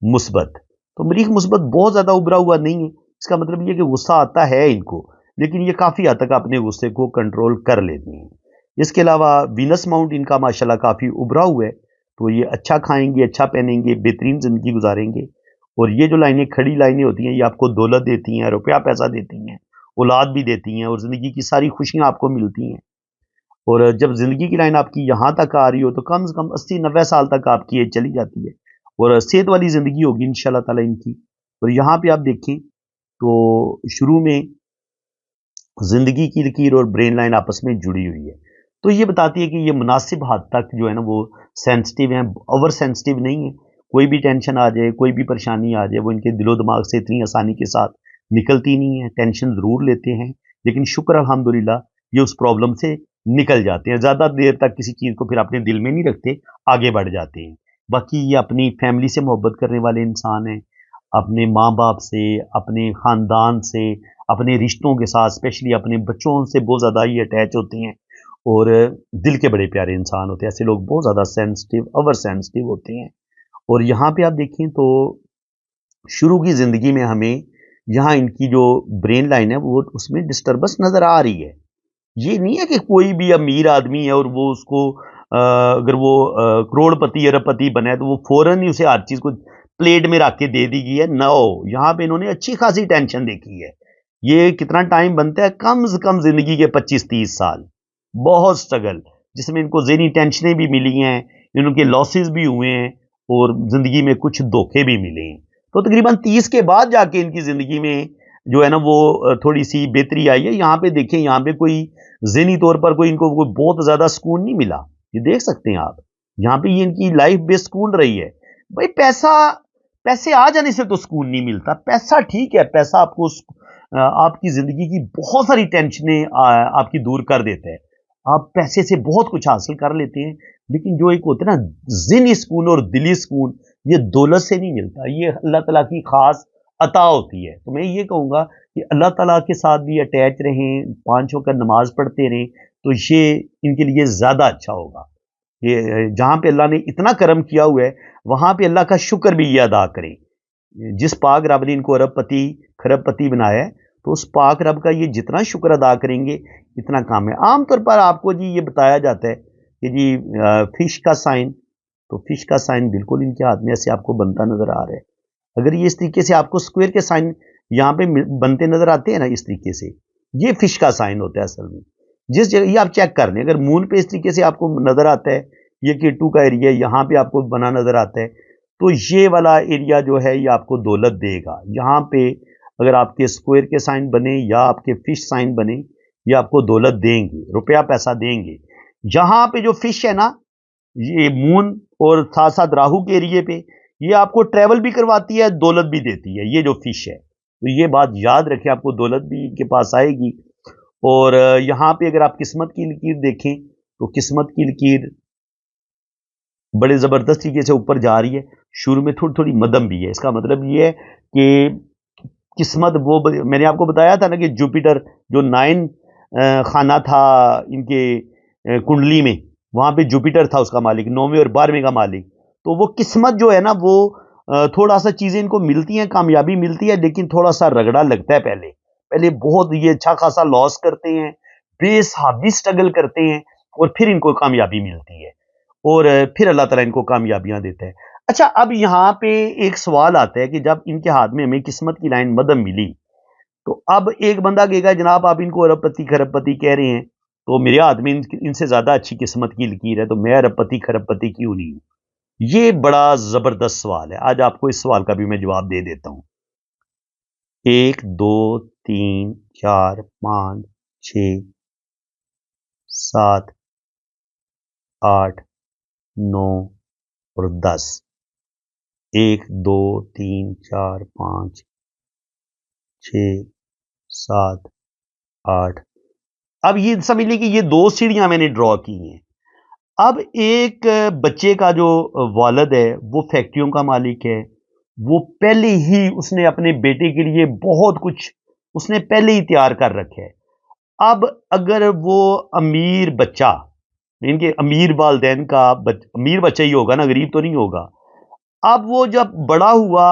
मुस्बत। तो मरीख मुस्बत बहुत ज़्यादा उभरा हुआ नहीं है, इसका मतलब ये कि गुस्सा आता है इनको, लेकिन ये काफ़ी हद तक अपने गुस्से को कंट्रोल कर लेते हैं। इसके अलावा वीनस माउंट इनका माशाल्लाह काफ़ी उभरा हुआ है, तो ये अच्छा खाएंगे, अच्छा पहनेंगे, बेहतरीन ज़िंदगी गुजारेंगे। और ये जो लाइनें, खड़ी लाइनें होती हैं, ये आपको दौलत देती हैं, रुपया पैसा देती हैं, औलाद भी देती हैं, और ज़िंदगी की सारी खुशियाँ आपको मिलती हैं। और जब ज़िंदगी की लाइन आपकी यहाँ तक आ रही हो, तो कम से कम 80-90 साल तक आपकी एज चली जाती है, اور सेहत वाली ज़िंदगी होगी इंशाल्लाह ताला इनकी। और यहाँ पे आप देखें तो शुरू में ज़िंदगी की लकीर और ब्रेन लाइन आपस में जुड़ी हुई है, तो ये बताती है कि ये मुनासिब हद तक जो है ना वो सेंसिटिव हैं, ओवर सेंसिटिव नहीं है। कोई भी टेंशन आ जाए, कोई भी परेशानी आ जाए, वो इनके दिलो दिमाग से इतनी आसानी के साथ निकलती नहीं है। टेंशन ज़रूर लेते हैं, लेकिन शुक्र अल्हम्दुलिल्लाह ये उस प्रॉब्लम से निकल जाते हैं। ज़्यादा देर तक किसी चीज़ को फिर अपने दिल में नहीं रखते, आगे बढ़ जाते हैं। बाकी ये अपनी फैमिली से मोहब्बत करने वाले इंसान हैं, अपने माँ बाप से, अपने ख़ानदान से, अपने रिश्तों के साथ, स्पेशली अपने बच्चों से बहुत ज़्यादा ही अटैच होते हैं और दिल के बड़े प्यारे इंसान होते हैं। ऐसे लोग बहुत ज़्यादा सेंसिटिव, ओवर सेंसिटिव होते हैं। और यहाँ पे आप देखें तो शुरू की ज़िंदगी में हमें यहाँ इनकी जो ब्रेन लाइन है वो उसमें डिस्टर्बेंस नज़र आ रही है। ये नहीं है कि कोई भी अमीर आदमी है और वो उसको अगर वो करोड़पति अरबपति बना है तो वो फौरन ही उसे हर चीज़ को प्लेट में रख के दे दी गई है। नो, यहाँ पे इन्होंने अच्छी खासी टेंशन देखी है। ये कितना टाइम बनता है, कम से कम ज़िंदगी के 25-30 साल, बहुत स्ट्रगल, जिसमें इनको ज़हनी टेंशनें भी मिली हैं, इनके लॉसेस भी हुए हैं और ज़िंदगी में कुछ धोखे भी मिले हैं। तो तकरीबन 30 के बाद जाके इनकी ज़िंदगी में जो है ना वो थोड़ी सी बेहतरी आई है। यहाँ पे देखें, यहाँ पे कोई ज़हनी तौर पर कोई इनको कोई बहुत ज़्यादा सुकून नहीं मिला। ये देख सकते हैं आप, यहाँ पे ये इनकी लाइफ बेसुकून रही है। भाई पैसे आ जाने से तो सुकून नहीं मिलता। पैसा ठीक है, पैसा आपको आपकी ज़िंदगी की बहुत सारी टेंशनें आपकी दूर कर देता है। आप पैसे से बहुत कुछ हासिल कर लेते हैं, लेकिन जो एक होता है ना ज़हनी सुकून और दिली सुकून, ये दौलत से नहीं मिलता। ये अल्लाह ताला की खास अता होती है। तो मैं ये कहूँगा कि अल्लाह ताला के साथ भी अटैच रहें, 5 वक़्त नमाज पढ़ते रहें, तो ये इनके लिए ज़्यादा अच्छा होगा। ये जहाँ पे अल्लाह ने इतना करम किया हुआ है, वहाँ पे अल्लाह का शुक्र भी ये अदा करें। जिस पाक रब ने इनको अरबपति खरबपति बनाया है, तो उस पाक रब का ये जितना शुक्र अदा करेंगे इतना काम है। आमतौर पर आपको जी ये बताया जाता है कि जी फिश का साइन, तो फिश का साइन बिल्कुल इनके हाथ में ऐसे आपको बनता नजर आ रहा है। अगर ये इस तरीके से आपको स्क्वायर के साइन यहाँ पे बनते नजर आते हैं ना इस तरीके से, ये फिश का साइन होता है असल में। जिस जगह ये आप चेक कर लें, अगर मून पे इस तरीके से आपको नजर आता है, ये केटू का एरिया यहाँ पे आपको बना नजर आता है, तो ये वाला एरिया जो है ये आपको दौलत देगा। यहाँ पे अगर आपके स्क्वायर के साइन बने या आपके फिश साइन बने, ये आपको दौलत देंगे, रुपया पैसा देंगे। यहाँ पे जो फिश है ना, ये मून और साथ साथ राहु के एरिए पे, ये आपको ट्रैवल भी करवाती है, दौलत भी देती है, ये जो फिश है। तो ये बात याद रखें, आपको दौलत भी इनके पास आएगी। और यहाँ पे अगर आप किस्मत की लकीर देखें तो किस्मत की लकीर बड़े ज़बरदस्त तरीके से ऊपर जा रही है। शुरू में थोड़ी थोड़ी मध्यम भी है। इसका मतलब ये है कि किस्मत वो मैंने आपको बताया था ना कि जुपिटर जो 9 खाना था इनके कुंडली में, वहाँ पे जुपिटर था उसका मालिक, 9वें और 12वें का मालिक। तो वो किस्मत जो है ना वो थोड़ा सा चीज़ें इनको मिलती हैं, कामयाबी मिलती है, लेकिन थोड़ा सा रगड़ा लगता है। पहले बहुत ये अच्छा खासा लॉस करते हैं, बेसहाबी स्ट्रगल करते हैं और फिर इनको कामयाबी मिलती है और फिर अल्लाह ताला इनको कामयाबियां देता है। अच्छा, अब यहाँ पे एक सवाल आता है कि जब इनके हाथ में हमें किस्मत की लाइन मदम मिली, तो अब एक बंदा कहेगा जनाब आप इनको अरबपति खरबपति कह रहे हैं, तो मेरे हाथ में इनसे ज्यादा अच्छी किस्मत की लकीर है, तो मैं अरबपति खरबपति क्यों नहीं हूं? ये बड़ा जबरदस्त सवाल है। आज आपको इस सवाल का भी मैं जवाब दे देता हूं। 1 2 3 4 5 6 7 8 9 और 10। 1 2 3 4 5 6 7 8। अब ये समझ लीजिए कि ये 2 सीढ़ियां मैंने ड्रॉ की हैं। अब एक बच्चे का जो वालिद है वो फैक्ट्रियों का मालिक है, वो पहले ही उसने अपने बेटे के लिए बहुत कुछ उसने पहले ही तैयार कर रखा है। अब अगर वो अमीर बच्चा, इनके अमीर वालिदैन का अमीर बच्चा ही होगा ना, गरीब तो नहीं होगा। अब वो जब बड़ा हुआ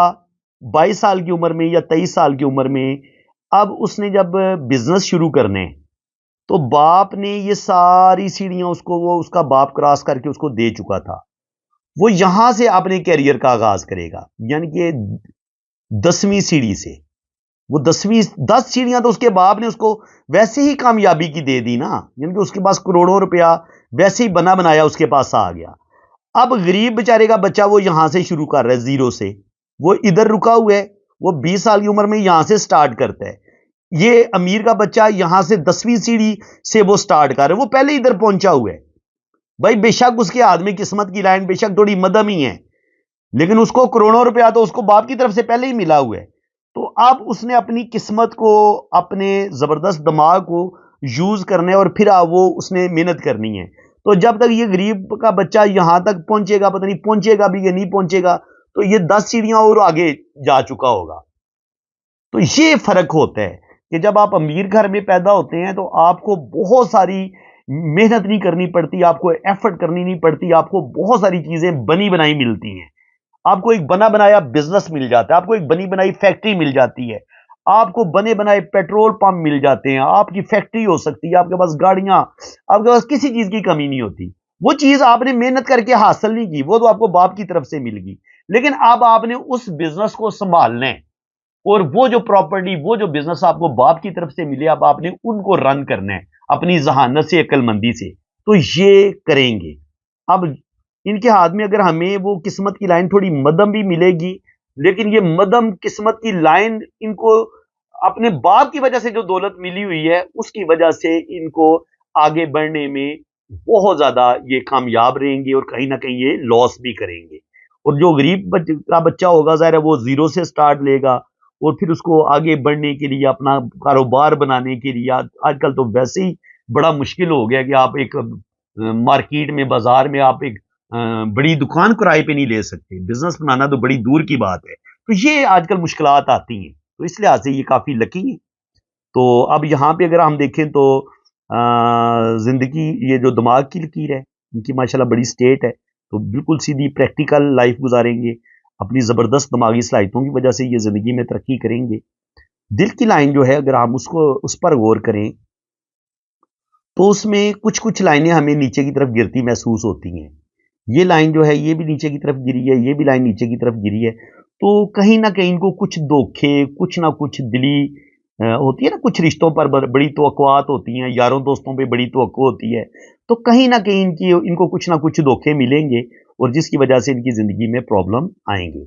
22 साल की उम्र में या 23 साल की उम्र में, अब उसने जब बिजनेस शुरू करने, तो बाप ने ये सारी सीढ़ियां उसको, वो उसका बाप क्रॉस करके उसको दे चुका था। वो यहां से अपने कैरियर का आगाज करेगा, यानी कि 10वीं सीढ़ी से। वो 10 सीढ़ियां तो उसके बाप ने उसको वैसे ही कामयाबी की दे दी ना, यानी कि उसके पास करोड़ों रुपया वैसे ही बना बनाया उसके पास आ गया। अब गरीब बेचारे का बच्चा वो यहां से शुरू कर रहा है जीरो से, वो इधर रुका हुआ है, वो 20 साल की उम्र में यहां से स्टार्ट करता है। ये अमीर का बच्चा यहां से 10वीं सीढ़ी से वो स्टार्ट कर रहा है, वो पहले इधर पहुंचा हुआ है। भाई बेशक उसके हाथ में किस्मत की लाइन बेशक थोड़ी मध्यम ही है, लेकिन उसको करोड़ों रुपया तो उसको बाप की तरफ से पहले ही मिला हुआ है। तो अब उसने अपनी किस्मत को, अपने जबरदस्त दिमाग को यूज करने और फिर वो उसने मेहनत करनी है। तो जब तक ये गरीब का बच्चा यहां तक पहुंचेगा, पता नहीं पहुंचेगा भी या नहीं पहुंचेगा, तो ये 10 सीढ़ियां और आगे जा चुका होगा। तो ये फर्क होता है कि जब आप अमीर घर में पैदा होते हैं तो आपको बहुत सारी मेहनत नहीं करनी पड़ती, आपको एफर्ट करनी नहीं पड़ती, आपको बहुत सारी चीजें बनी बनाई मिलती हैं। आपको एक बना बनाया बिजनेस मिल जाता है, आपको एक बनी बनाई फैक्ट्री मिल जाती है, आपको बने बनाए पेट्रोल पंप मिल जाते हैं, आपकी फैक्ट्री हो सकती है, आपके पास गाड़ियां, आपके पास किसी चीज की कमी नहीं होती। वो चीज आपने मेहनत करके हासिल नहीं की, वो तो आपको बाप की तरफ से मिल गई, लेकिन अब आपने उस बिजनेस को संभालना है, और वो जो प्रॉपर्टी, वो जो बिजनेस आपको बाप की तरफ से मिले, अब आपने उनको रन करना है अपनी जहानत से, अक्लमंदी से। तो ये करेंगे। अब इनके हाथ में अगर हमें वो किस्मत की लाइन थोड़ी मध्यम भी मिलेगी, लेकिन ये मध्यम किस्मत की लाइन इनको अपने बाप की वजह से जो दौलत मिली हुई है उसकी वजह से इनको आगे बढ़ने में बहुत ज्यादा ये कामयाब रहेंगे, और कहीं ना कहीं ये लॉस भी करेंगे। और जो गरीब का बच्चा होगा, ज़ाहिर है वो जीरो से स्टार्ट लेगा, और फिर उसको आगे बढ़ने के लिए, अपना कारोबार बनाने के लिए, आजकल तो वैसे ही बड़ा मुश्किल हो गया कि आप एक मार्केट में, बाजार में आप एक बड़ी दुकान किराए पे नहीं ले सकते, बिजनेस बनाना तो बड़ी दूर की बात है। तो ये आजकल मुश्किलात आती हैं, तो इस लिहाज से ये काफी लकी है। तो अब यहाँ पे अगर हम देखें तो जिंदगी, ये जो दिमाग की लकीर है इनकी माशाल्लाह बड़ी स्टेट है, तो बिल्कुल सीधी प्रैक्टिकल लाइफ गुजारेंगे, अपनी जबरदस्त दिमागी सलाहियतों की वजह से ये जिंदगी में तरक्की करेंगे। दिल की लाइन जो है, अगर हम उसको उस पर गौर करें तो उसमें कुछ कुछ लाइनें हमें नीचे की तरफ गिरती महसूस होती हैं। ये लाइन जो है ये भी नीचे की तरफ गिरी है, ये भी लाइन नीचे की तरफ गिरी है। तो कहीं ना कहीं इनको कुछ धोखे, कुछ ना कुछ दिली होती है ना, कुछ रिश्तों पर बड़ी तवक्कुआत होती हैं, यारों दोस्तों पे बड़ी तवक्को होती है। तो कहीं ना कहीं इनको कुछ ना कुछ धोखे मिलेंगे, और जिसकी वजह से इनकी जिंदगी में प्रॉब्लम आएंगे।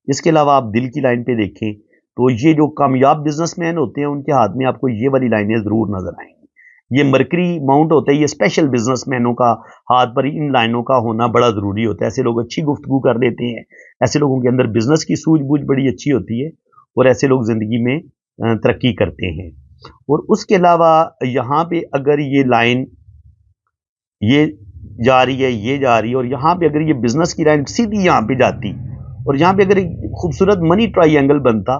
इसके अलावा आप दिल की लाइन पे देखें तो ये जो कामयाब बिजनेसमैन होते हैं उनके हाथ में आपको ये वाली लाइनें जरूर नजर आएंगी। ये मरकरी माउंट होता है, ये स्पेशल बिजनेसमैनों का हाथ पर इन लाइनों का होना बड़ा जरूरी होता है। ऐसे लोग अच्छी गुफ्तगू कर लेते हैं, ऐसे लोगों के अंदर बिजनेस की सूझबूझ बड़ी अच्छी होती है, और ऐसे लोग जिंदगी में तरक्की करते हैं। और उसके अलावा यहाँ पे अगर ये लाइन ये जा रही है, ये जा रही है, और यहाँ पे अगर ये बिजनेस की लाइन सीधी यहाँ पे जाती, और यहाँ पे अगर एक खूबसूरत मनी ट्राइंगल बनता,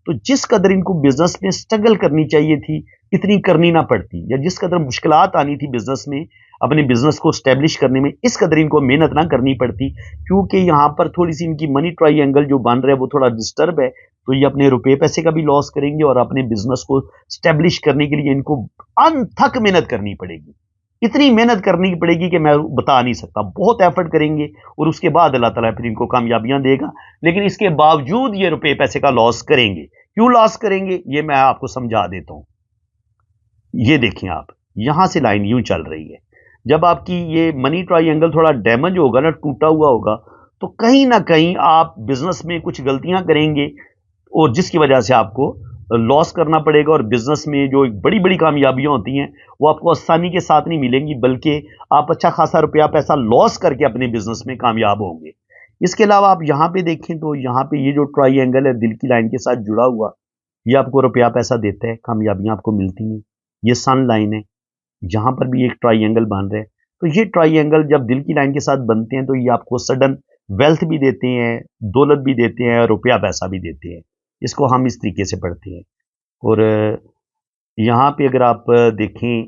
तो जिस कदर इनको बिजनेस में स्ट्रगल करनी चाहिए थी इतनी करनी ना पड़ती, या जिस कदर मुश्किलात आनी थी बिजनेस में अपने बिजनेस को स्टैब्लिश करने में, इस कदर इनको मेहनत ना करनी पड़ती। क्योंकि यहाँ पर थोड़ी सी इनकी मनी ट्राइंगल जो बन रहा है वो थोड़ा डिस्टर्ब है, तो ये अपने रुपए पैसे का भी लॉस करेंगे, और अपने बिजनेस को स्टैब्लिश करने के लिए इनको अनथक मेहनत करनी पड़ेगी। इतनी मेहनत करनी पड़ेगी कि मैं बता नहीं सकता, बहुत एफर्ट करेंगे, और उसके बाद अल्लाह ताला फिर इनको कामयाबियां देगा। लेकिन इसके बावजूद ये रुपए पैसे का लॉस करेंगे। क्यों लॉस करेंगे ये मैं आपको समझा देता हूं। ये देखें आप, यहां से लाइन यूं चल रही है, जब आपकी ये मनी ट्राइंगल थोड़ा डैमेज होगा ना, टूटा हुआ होगा, तो कहीं ना कहीं आप बिजनेस में कुछ गलतियां करेंगे, और जिसकी वजह से आपको लॉस करना पड़ेगा, और बिजनेस में जो बड़ी बड़ी कामयाबियां होती हैं वो आपको आसानी के साथ नहीं मिलेंगी, बल्कि आप अच्छा खासा रुपया पैसा लॉस करके अपने बिजनेस में कामयाब होंगे। इसके अलावा आप यहाँ पे देखें तो यहाँ पे ये जो ट्राइंगल है दिल की लाइन के साथ जुड़ा हुआ, ये आपको रुपया पैसा देता है, कामयाबियां आपको मिलती हैं। ये सन लाइन है, यहाँ पर भी एक ट्राइंगल बन रहा है। तो ये ट्राइंगल जब दिल की लाइन के साथ बनते हैं तो ये आपको सडन वेल्थ भी देते हैं, दौलत भी देते हैं, रुपया पैसा भी देते हैं। इसको हम इस तरीके से पढ़ते हैं। और यहाँ पे अगर आप देखें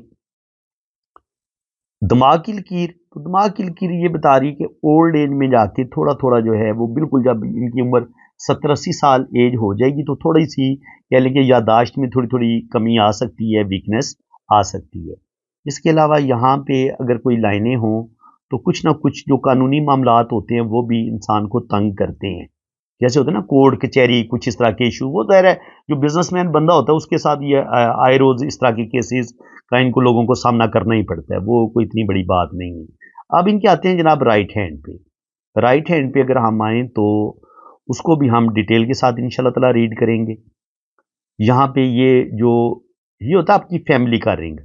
दिमाग की लकीर, तो दिमाग की लकीर ये बता रही है कि ओल्ड एज में जाके थोड़ा थोड़ा जो है वो, बिल्कुल जब इनकी उम्र 70-80 साल एज हो जाएगी तो थोड़ी सी कह लें कि यादाश्त में थोड़ी थोड़ी कमी आ सकती है, वीकनेस आ सकती है। इसके अलावा यहाँ पे अगर कोई लाइनें हों तो कुछ ना कुछ जो कानूनी मामलात होते हैं वो भी इंसान को तंग करते हैं। जैसे होता है ना कोर्ट कचहरी, कुछ इस तरह के इशू, वो ज़ाहिर है जो बिजनेसमैन बंदा होता है उसके साथ ये आए रोज इस तरह के केसेस का इनको लोगों को सामना करना ही पड़ता है, वो कोई इतनी बड़ी बात नहीं है। अब इनके आते हैं जनाब राइट हैंड पे। رائٹ ہینڈ پہ اگر ہم آئیں تو اس کو بھی ہم ڈیٹیل کے ساتھ انشاءاللہ تعالیٰ ریڈ کریں گے. یہاں پہ یہ ہوتا ہے آپ کی فیملی کا رنگ.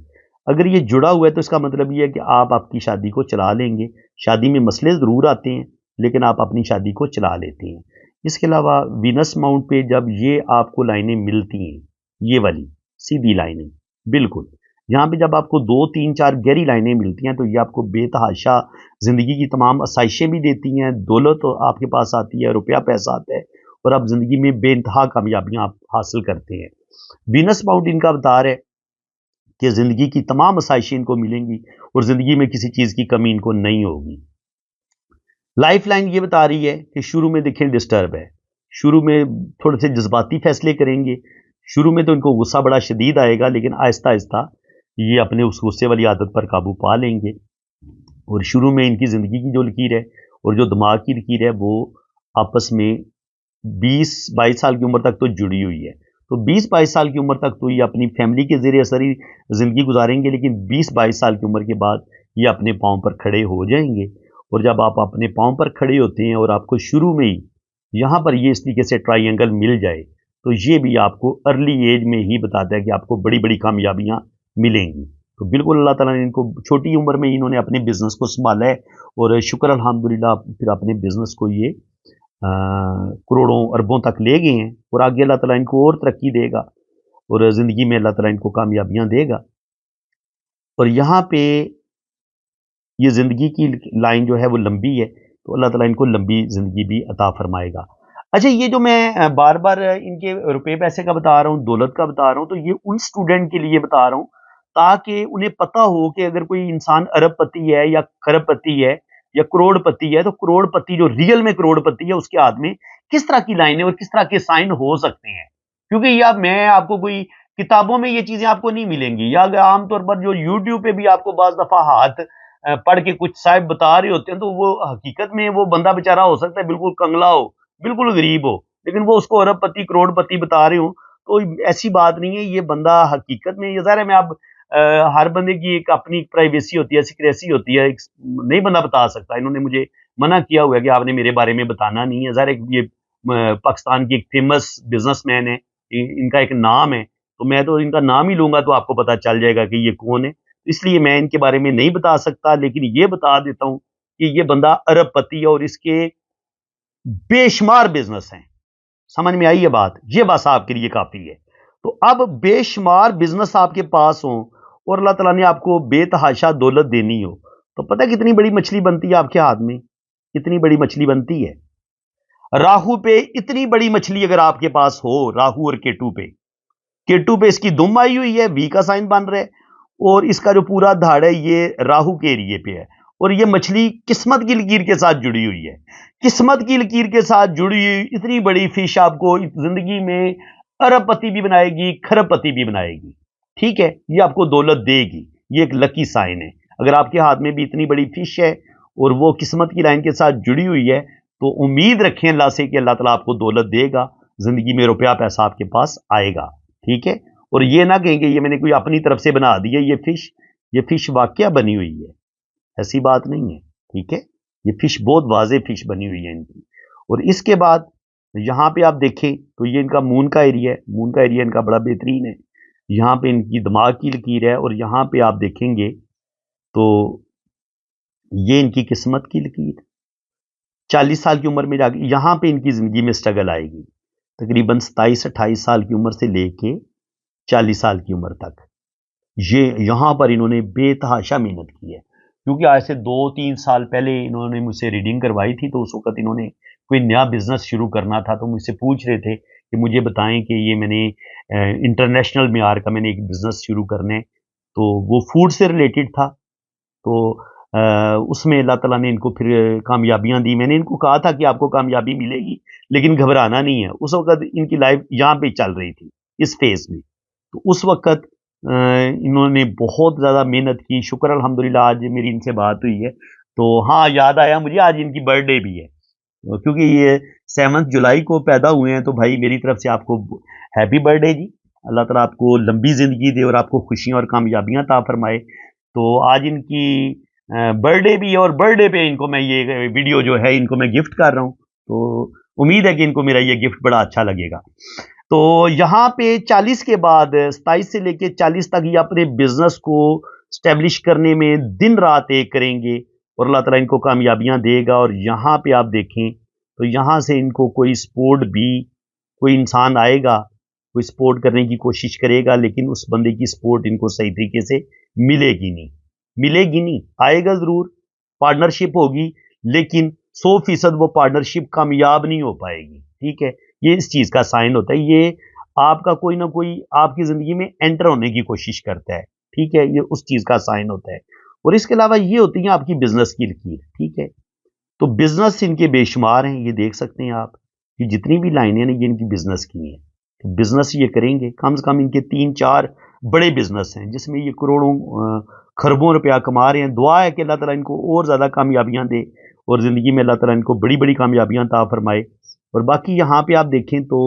اگر یہ جڑا ہوا ہے تو اس کا مطلب یہ ہے کہ آپ کی شادی کو چلا لیں گے. شادی میں مسئلے ضرور آتے ہیں لیکن آپ اپنی شادی کو چلا لیتے ہیں. اس کے علاوہ وینس ماؤنٹ پہ جب یہ آپ کو لائنیں ملتی ہیں، یہ والی سیدھی لائنیں بالکل، یہاں پہ جب آپ کو 2 3 4 گہری لائنیں ملتی ہیں تو یہ آپ کو بے تحاشا زندگی کی تمام آسائشیں بھی دیتی ہیں، دولت آپ کے پاس آتی ہے، روپیہ پیسہ آتا ہے اور آپ زندگی میں بے انتہا کامیابیاں آپ حاصل کرتے ہیں. وینس ماؤنٹ ان کا اوتار ہے کہ زندگی کی تمام آسائشیں ان کو ملیں گی اور زندگی میں کسی چیز کی کمی ان کو نہیں ہوگی. لائف لائن یہ بتا رہی ہے کہ شروع میں دیکھیں ڈسٹرب ہے، شروع میں تھوڑے سے جذباتی فیصلے کریں گے، شروع میں تو ان کو غصہ بڑا شدید آئے گا لیکن آہستہ آہستہ یہ اپنے اس غصے والی عادت پر قابو پا لیں گے. اور شروع میں ان کی زندگی کی جو لکیر ہے اور جو دماغ کی لکیر ہے وہ آپس میں 20-22 سال کی عمر تک تو جڑی ہوئی ہے. تو 20-22 سال کی عمر تک تو یہ اپنی فیملی کے زیر اثر ہی زندگی گزاریں گے، لیکن 20-22 سال کی عمر کے بعد یہ اپنے پاؤں پر کھڑے ہو جائیں گے. اور جب آپ اپنے پاؤں پر کھڑے ہوتے ہیں اور آپ کو شروع میں ہی یہاں پر یہ اس طریقے سے ٹرائی اینگل مل جائے تو یہ بھی آپ کو ارلی ایج میں ہی بتاتا ہے کہ آپ کو بڑی بڑی کامیابیاں ملیں گی. تو بالکل اللہ تعالیٰ نے ان کو چھوٹی عمر میں انہوں نے اپنے بزنس کو سنبھالا ہے اور شکر الحمدللہ پھر اپنے بزنس کو یہ کروڑوں اربوں تک لے گئے ہیں اور آگے اللہ تعالیٰ ان کو اور ترقی دے گا اور زندگی میں اللہ تعالیٰ ان کو کامیابیاں دے گا. اور یہاں پہ یہ زندگی کی لائن جو ہے وہ لمبی ہے تو اللہ تعالیٰ ان کو لمبی زندگی بھی عطا فرمائے گا. اچھا، یہ جو میں بار بار ان کے روپے پیسے کا بتا رہا ہوں، دولت کا بتا رہا ہوں، تو یہ ان اسٹوڈنٹ کے لیے بتا رہا ہوں تاکہ انہیں پتہ ہو کہ اگر کوئی انسان ارب پتی ہے یا کھرب پتی ہے یا کروڑ پتی ہے تو کروڑ پتی جو ریئل میں کروڑ پتی ہے اس کے ہاتھ میں کس طرح کی لائنیں اور کس طرح کے سائن ہو سکتے ہیں. کیونکہ یہ میں آپ کو کوئی کتابوں میں یہ چیزیں آپ کو نہیں ملیں گی، یا عام طور پر جو یوٹیوب پہ بھی آپ کو بعض دفعہ ہاتھ پڑھ کے کچھ صاحب بتا رہے ہوتے ہیں تو وہ حقیقت میں وہ بندہ بیچارہ ہو سکتا ہے بالکل کنگلا ہو، بالکل غریب ہو، لیکن وہ اس کو ارب پتی کروڑ پتی بتا رہے ہوں تو ایسی بات نہیں ہے. یہ بندہ حقیقت میں، یہ ظاہر ہے میں اب ہر بندے کی ایک اپنی پرائیویسی ہوتی ہے، سیکریسی ہوتی ہے، نہیں بندہ بتا سکتا. انہوں نے مجھے منع کیا ہوا ہے کہ آپ نے میرے بارے میں بتانا نہیں ہے. ظاہر ہے یہ پاکستان کی ایک فیمس بزنس مین ہے، ان کا ایک نام ہے، تو میں تو ان کا نام ہی لوں گا تو آپ کو پتا چل جائے گا کہ یہ کون ہے. اس لیے میں ان کے بارے میں نہیں بتا سکتا، لیکن یہ بتا دیتا ہوں کہ یہ بندہ ارب پتی ہے اور اس کے بے شمار بزنس ہیں. سمجھ میں آئی یہ بات؟ یہ بس آپ کے لیے کافی ہے. تو اب بے شمار بزنس آپ کے پاس ہوں اور اللہ تعالیٰ نے آپ کو بے تحاشا دولت دینی ہو تو پتہ کتنی بڑی مچھلی بنتی ہے آپ کے ہاتھ میں؟ کتنی بڑی مچھلی بنتی ہے؟ راہو پہ اتنی بڑی مچھلی اگر آپ کے پاس ہو، راہو اور کیٹو پہ اس کی دم آئی ہوئی ہے، وی کا سائن بن رہا ہے اور اس کا جو پورا دھاڑ ہے یہ راہو کے ایریے پہ ہے اور یہ مچھلی قسمت کی لکیر کے ساتھ جڑی ہوئی ہے. قسمت کی لکیر کے ساتھ جڑی ہوئی اتنی بڑی فش آپ کو زندگی میں ارب پتی بھی بنائے گی، کھرب پتی بھی بنائے گی. ٹھیک ہے، یہ آپ کو دولت دے گی. یہ ایک لکی سائن ہے. اگر آپ کے ہاتھ میں بھی اتنی بڑی فش ہے اور وہ قسمت کی لائن کے ساتھ جڑی ہوئی ہے تو امید رکھیں اللہ سے کہ اللہ تعالیٰ آپ کو دولت دے گا، زندگی میں روپیہ پیسہ آپ کے پاس آئے گا. ٹھیک ہے، اور یہ نہ کہیں کہ یہ میں نے کوئی اپنی طرف سے بنا دی ہے. یہ فش واقعہ بنی ہوئی ہے، ایسی بات نہیں ہے. ٹھیک ہے، یہ فش بہت واضح فش بنی ہوئی ہے ان کی. اور اس کے بعد یہاں پہ آپ دیکھیں تو یہ ان کا مون کا ایریا ہے. مون کا ایریا ان کا بڑا بہترین ہے. یہاں پہ ان کی دماغ کی لکیر ہے اور یہاں پہ آپ دیکھیں گے تو یہ ان کی قسمت کی لکیر. 40 سال کی عمر میں جا کے یہاں پہ ان کی زندگی میں سٹرگل آئے گی. تقریباً 27-28 سال کی عمر سے لے کے 40 سال کی عمر تک یہاں پر انہوں نے بے تحاشا محنت کی ہے. کیونکہ آج سے 2-3 سال پہلے انہوں نے مجھ سے ریڈنگ کروائی تھی تو اس وقت انہوں نے کوئی نیا بزنس شروع کرنا تھا تو مجھ سے پوچھ رہے تھے کہ مجھے بتائیں کہ یہ میں نے انٹرنیشنل معیار کا میں نے ایک بزنس شروع کرنے، تو وہ فوڈ سے ریلیٹڈ تھا. تو اس میں اللہ تعالیٰ نے ان کو پھر کامیابیاں دی. میں نے ان کو کہا تھا کہ آپ کو کامیابی ملے گی لیکن گھبرانا نہیں ہے. اس وقت ان کی لائف یہاں پہ چل رہی تھی اس فیز میں. تو اس وقت انہوں نے بہت زیادہ محنت کی. شکر الحمدللہ آج میری ان سے بات ہوئی ہے تو ہاں یاد آیا مجھے آج ان کی برتھ ڈے بھی ہے کیونکہ یہ 7 جولائی کو پیدا ہوئے ہیں. تو بھائی میری طرف سے آپ کو ہیپی برتھ ڈے جی. اللہ تعالیٰ آپ کو لمبی زندگی دے اور آپ کو خوشیاں اور کامیابیاں عطا فرمائے. تو آج ان کی बर्थडे भी है और बर्थडे पे इनको मैं ये वीडियो जो है इनको मैं गिफ्ट कर रहा हूँ, तो उम्मीद है कि इनको मेरा ये गिफ्ट बड़ा अच्छा लगेगा। तो यहाँ पे 40 के बाद 27 से लेके 40 तक ये अपने बिजनेस को स्टेब्लिश करने में दिन रात एक करेंगे और अल्लाह ताला इनको कामयाबियां देगा। और यहाँ पे आप देखें तो यहाँ से इनको कोई सपोर्ट भी, कोई इंसान आएगा, कोई सपोर्ट करने की कोशिश करेगा, लेकिन उस बंदे की सपोर्ट इनको सही तरीके से मिलेगी नहीं। आएगा जरूर, पार्टनरशिप होगी, लेकिन 100% वो पार्टनरशिप कामयाब नहीं हो पाएगी। ठीक है, ये इस चीज का साइन होता है। ये आपका कोई ना कोई आपकी जिंदगी में एंटर होने की कोशिश करता है। ठीक है, ये उस चीज का साइन होता है। और इसके अलावा ये होती है आपकी बिजनेस की लकीर। ठीक है, तो बिजनेस इनके बेशुमार हैं, ये देख सकते हैं आप कि जितनी भी लाइनें हैं ये इनकी बिजनेस की हैं। तो बिजनेस ये करेंगे, कम से कम इनके 3-4 बड़े बिजनेस हैं जिसमें ये करोड़ों खरबों रुपया कमा रहे हैं। दुआ है कि अल्लाह ताला इनको और ज़्यादा कामयाबियां दे और ज़िंदगी में अल्लाह ताला इनको बड़ी बड़ी कामयाबियां अता फरमाए। और बाकी यहाँ पे आप देखें तो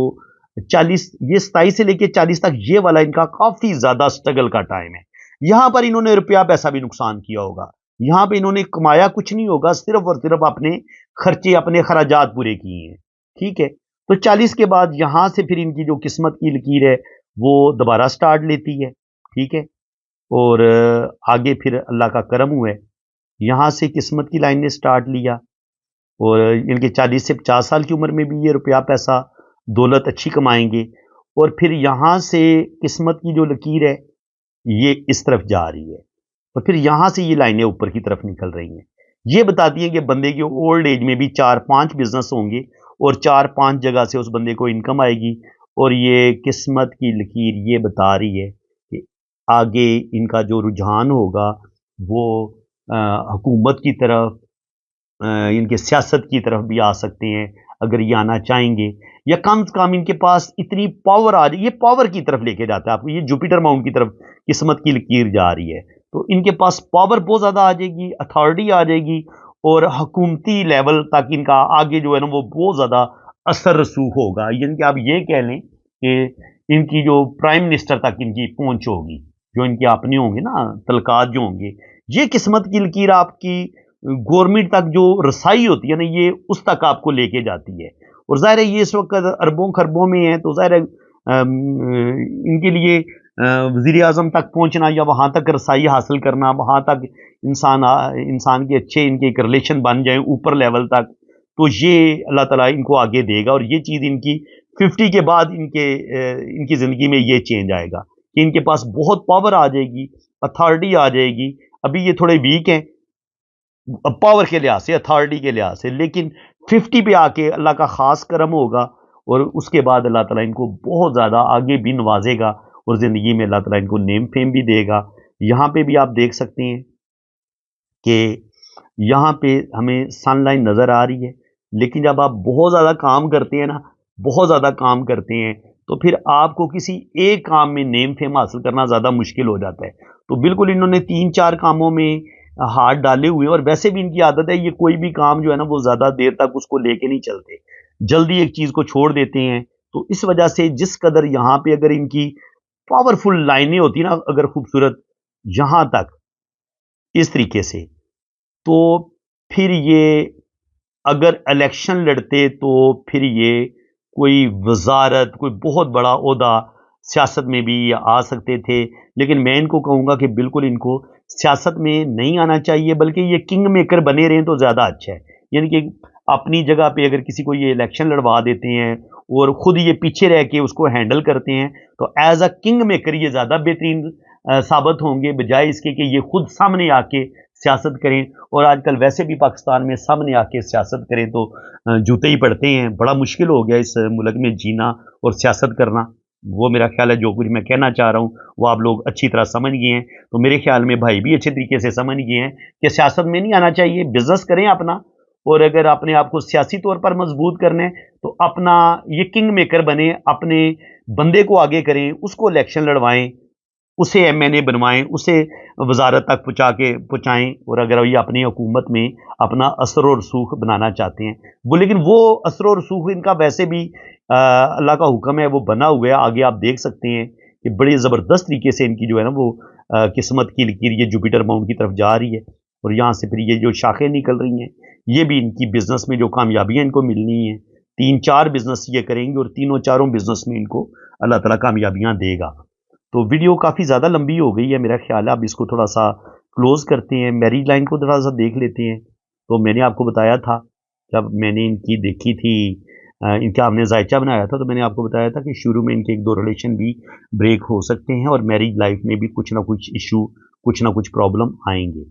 40, ये 27 से लेके 40 तक ये वाला इनका काफ़ी ज़्यादा स्ट्रगल का टाइम है। यहाँ पर इन्होंने रुपया पैसा भी नुकसान किया होगा, यहाँ पे इन्होंने कमाया कुछ नहीं होगा, सिर्फ और सिर्फ अपने खर्चे, अपने खराजात पूरे किए हैं। ठीक है, तो 40 के बाद यहां से फिर इनकी जो किस्मत की लकीर है वो दोबारा स्टार्ट लेती है। ठीक है, और आगे फिर अल्लाह का करम हुआ है, यहां से किस्मत की लाइन ने स्टार्ट लिया और इनके 40 से 50 साल की उम्र में भी ये रुपया पैसा दौलत अच्छी कमाएंगे। और फिर यहां से किस्मत की जो लकीर है ये इस तरफ जा रही है और फिर यहां से ये लाइनें ऊपर की तरफ निकल रही हैं। ये बताती हैं कि बंदे की ओल्ड एज में भी 4-5 बिजनेस होंगे और 4-5 जगह से उस बंदे को इनकम आएगी। और ये किस्मत की लकीर ये बता रही है कि आगे इनका जो रुझान होगा वो हुकूमत की तरफ, इनके सियासत की तरफ भी आ सकते हैं अगर ये आना चाहेंगे, या कम से कम इनके पास इतनी पावर आ रही, ये पावर की तरफ लेके जाता है आपको। ये जुपिटर माउंट की तरफ किस्मत की लकीर जा रही है, तो इनके पास पावर बहुत ज़्यादा आ जाएगी, अथॉरिटी आ जाएगी और हुकूमती लेवल तक इनका आगे जो है ना वो बहुत ज़्यादा असर रसूख होगा। यानी कि आप ये कह लें कि इनकी जो प्राइम मिनिस्टर तक इनकी पहुंच होगी, जो इनके अपने होंगे ना तलकात जो होंगे, ये किस्मत की लकीर आपकी गवर्नमेंट तक जो रसाई होती है ना ये उस तक आपको लेके जाती है। और जाहिर है ये इस वक्त अरबों खरबों में है, तो जाहिर है इनके लिए वज़ीर आज़म तक पहुंचना या वहां तक रसाई हासिल करना, वहां तक इंसान के अच्छे इनके एक रिलेशन बन जाए ऊपर लेवल तक, तो ये अल्लाह ताला इनको आगे देगा। और ये चीज़ इनकी 50 के बाद इनकी ज़िंदगी में ये चेंज आएगा कि इनके पास बहुत पावर आ जाएगी, अथॉरिटी आ जाएगी। अभी ये थोड़े वीक हैं पावर के लिहाज से, अथॉरिटी के लिहाज से, लेकिन 50 पे आके अल्लाह का खास करम होगा और उसके बाद अल्लाह ताला इनको बहुत ज़्यादा आगे भी नवाजेगा और ज़िंदगी में अल्लाह ताला इनको नेम फेम भी देगा। यहाँ पे भी आप देख सकते हैं कि यहाँ पे हमें सनलाइन नज़र आ रही है, लेकिन जब आप बहुत ज़्यादा काम करते हैं ना, बहुत ज़्यादा काम करते हैं, तो फिर आपको किसी एक काम में नेम फेम हासिल करना ज़्यादा मुश्किल हो जाता है। तो बिल्कुल इन्होंने 3-4 कामों में हाथ डाले हुए, और वैसे भी इनकी आदत है ये कोई भी काम जो है ना वो ज़्यादा देर तक उसको लेके नहीं चलते, जल्दी एक चीज़ को छोड़ देते हैं। तो इस वजह से जिस कदर यहाँ पे अगर इनकी पावरफुल लाइनें होती ना, अगर खूबसूरत यहाँ तक इस तरीके से, तो फिर ये अगर इलेक्शन लड़ते तो फिर ये कोई वजारत, कोई बहुत बड़ा ओहदा सियासत में भी आ सकते थे। लेकिन मैं इनको कहूँगा कि बिल्कुल इनको सियासत में नहीं आना चाहिए, बल्कि ये किंग मेकर बने रहें तो ज़्यादा अच्छा है। यानी कि अपनी जगह पे अगर किसी को ये इलेक्शन लड़वा देते हैं और ख़ुद ये पीछे रह के उसको हैंडल करते हैं, तो एज अ किंग मेकर ये ज़्यादा बेहतरीन साबित होंगे, बजाय इसके कि ये खुद सामने आके सियासत करें। और आजकल वैसे भी पाकिस्तान में सामने आके सियासत करें तो जूते ही पड़ते हैं। बड़ा मुश्किल हो गया इस मुल्क में जीना और सियासत करना। वो मेरा ख्याल है जो कुछ मैं कहना चाह रहा हूँ वो आप लोग अच्छी तरह समझ गए हैं। तो मेरे ख्याल में भाई भी अच्छे तरीके से समझ गए हैं कि सियासत में नहीं आना चाहिए, बिजनेस करें अपना, और अगर अपने आप को सियासी तौर पर मजबूत करना है तो अपना ये किंग मेकर बने, अपने बंदे को आगे करें, उसको इलेक्शन लड़वाएं, उसे एमएनए बनवाएं, उसे वजारत तक पहुँचाएं। और अगर ये अपनी हुकूमत में अपना असर और रसूख बनाना चाहते हैं वो, लेकिन वो असर और रसूख इनका वैसे भी अल्लाह का हुक्म है वो बना हुआ है। आगे आप देख सकते हैं कि बड़ी ज़बरदस्त तरीके से इनकी जो है ना वो किस्मत की लकीर ये जुपिटर माउंट की तरफ जा रही है। और यहाँ से फिर ये जो शाखें निकल रही हैं, ये भी इनकी बिजनेस में जो कामयाबियाँ इनको मिलनी हैं, 3-4 बिजनेस ये करेंगे और तीनों चारों बिजनेस में इनको अल्लाह ताला कामयाबियाँ देगा। तो वीडियो काफ़ी ज़्यादा लंबी हो गई है मेरा ख्याल है, अब इसको थोड़ा सा क्लोज करते हैं, मैरिज लाइन को थोड़ा सा देख लेते हैं। तो मैंने आपको बताया था, जब मैंने इनकी देखी थी, इनका हमने जायचा बनाया था, तो मैंने आपको बताया था कि शुरू में इनके 1-2 रिलेशन भी ब्रेक हो सकते हैं और मैरिज लाइफ में भी कुछ ना कुछ इशू, कुछ ना कुछ प्रॉब्लम आएंगे।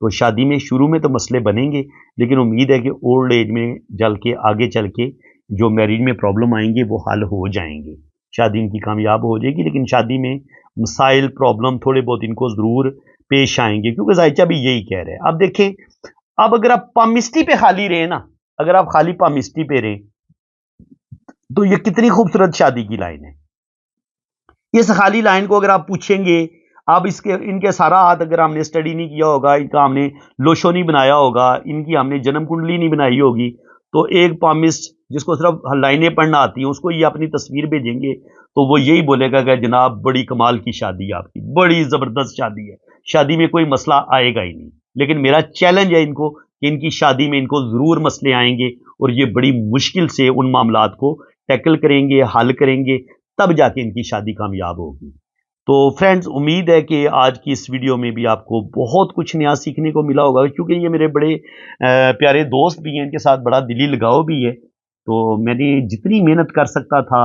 तो शादी में शुरू में तो मसले बनेंगे, लेकिन उम्मीद है कि ओल्ड एज में जल के आगे चल के जो मैरिज में प्रॉब्लम आएंगे वो हल हो जाएंगे, शादी इनकी कामयाब हो जाएगी। लेकिन शादी में मसाइल, प्रॉब्लम थोड़े बहुत इनको ज़रूर पेश आएंगे, क्योंकि जायचा भी यही कह रहे हैं। अब देखें, अब अगर आप पामिस्ट्री पे खाली रहे ना, अगर आप खाली पामिस्ट्री पे रहे, तो ये कितनी खूबसूरत शादी की लाइन है। इस खाली लाइन को अगर आप पूछेंगे, अब इसके इनके सारा हाथ अगर हमने स्टडी नहीं किया होगा, इनका हमने लोशो नहीं बनाया होगा, इनकी हमने जन्म कुंडली नहीं बनाई होगी, तो एक पामिस्ट जिसको सिर्फ लाइनें पढ़ना आती हैं, उसको ये अपनी तस्वीर भेजेंगे तो वो यही बोलेगा कि जनाब बड़ी कमाल की शादी है आपकी, बड़ी ज़बरदस्त शादी है, शादी में कोई मसला आएगा ही नहीं। लेकिन मेरा चैलेंज है इनको कि इनकी शादी में इनको ज़रूर मसले आएंगे और ये बड़ी मुश्किल से उन मामलात को टैकल करेंगे, हल करेंगे, तब जाके इनकी शादी कामयाब होगी। तो फ्रेंड्स, उम्मीद है कि आज की इस वीडियो में भी आपको बहुत कुछ नया सीखने को मिला होगा, क्योंकि ये मेरे बड़े प्यारे दोस्त भी हैं, इनके साथ बड़ा दिली लगाव भी है। तो मैंने जितनी मेहनत कर सकता था,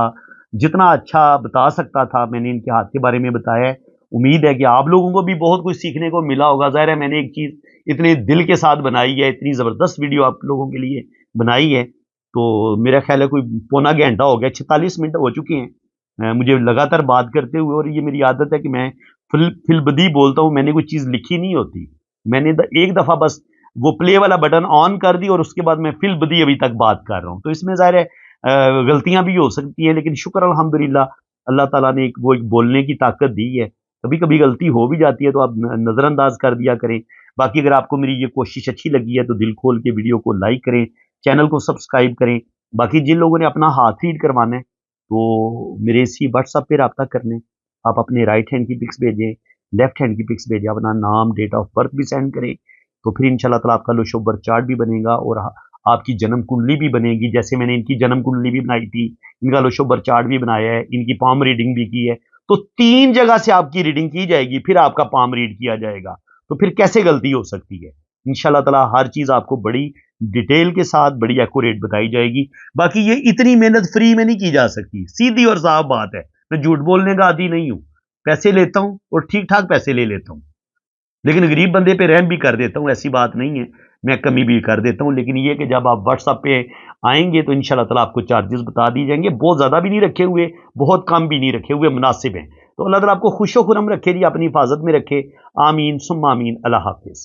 जितना अच्छा बता सकता था, मैंने इनके हाथ के बारे में बताया है। उम्मीद है कि आप लोगों को भी बहुत कुछ सीखने को मिला होगा। ज़ाहिर है मैंने एक चीज़ इतने दिल के साथ बनाई है, इतनी ज़बरदस्त वीडियो आप लोगों के लिए बनाई है, तो मेरा ख्याल है कोई पौना घंटा हो गया, 46 मिनट हो चुके हैं मुझे लगातार बात करते हुए। और ये मेरी आदत है कि मैं फिलबदी बोलता हूँ, मैंने कोई चीज़ लिखी नहीं होती, मैंने एक दफ़ा बस वो प्ले वाला बटन ऑन कर दी और उसके बाद मैं फिलबदी अभी तक बात कर रहा हूँ। तो इसमें ज़ाहिर है गलतियाँ भी हो सकती हैं, लेकिन शुक्र अल्हम्दुलिल्लाह, अल्लाह ताला ने एक बोलने की ताकत दी है। कभी कभी गलती हो भी जाती है तो आप नज़रअंदाज कर दिया करें। बाकी अगर आपको मेरी ये कोशिश अच्छी लगी है तो दिल खोल के वीडियो को लाइक करें, चैनल को सब्सक्राइब करें। बाकी जिन लोगों ने अपना हाथ रीड करवाना है तो मेरे इसी व्हाट्सएप पे रब्ता कर लें। आप अपने राइट हैंड की पिक्स भेजें, लेफ्ट हैंड की पिक्स भेजें, अपना नाम, डेट ऑफ बर्थ भी सेंड करें, तो फिर इंशाल्लाह ताला आपका लोशो बर्थ चार्ट भी बनेगा और आपकी जन्म कुंडली भी बनेगी। जैसे मैंने इनकी जन्म कुंडली भी बनाई थी, इनका लोशो बर्थ चार्ट भी बनाया है, इनकी पाम रीडिंग भी की है, तो 3 जगह से आपकी रीडिंग की जाएगी, फिर आपका पाम रीड किया जाएगा। तो फिर कैसे गलती हो सकती है? इंशाल्लाह ताला हर चीज़ आपको बड़ी डिटेल के साथ, बड़ी एक्यूरेट बताई जाएगी। बाकी ये इतनी मेहनत फ्री में नहीं की जा सकती, सीधी और साफ बात है। मैं झूठ बोलने का आदी नहीं हूँ, पैसे लेता हूँ और ठीक ठाक पैसे ले लेता हूँ, लेकिन गरीब बंदे पे रहम भी कर देता हूँ, ऐसी बात नहीं है, मैं कमी भी कर देता हूँ। लेकिन ये कि जब आप व्हाट्सएप पे आएंगे तो इंशाल्लाह ताला आपको चार्जेस बता दिए जाएंगे। बहुत ज़्यादा भी नहीं रखे हुए, बहुत कम भी नहीं रखे हुए, मुनासिब हैं। तो अल्लाह ताला आपको खुशो खुरम रखे जी, अपनी हिफाजत में रखे। आमीन सुम्मा आमीन। अल्लाह हाफिज़।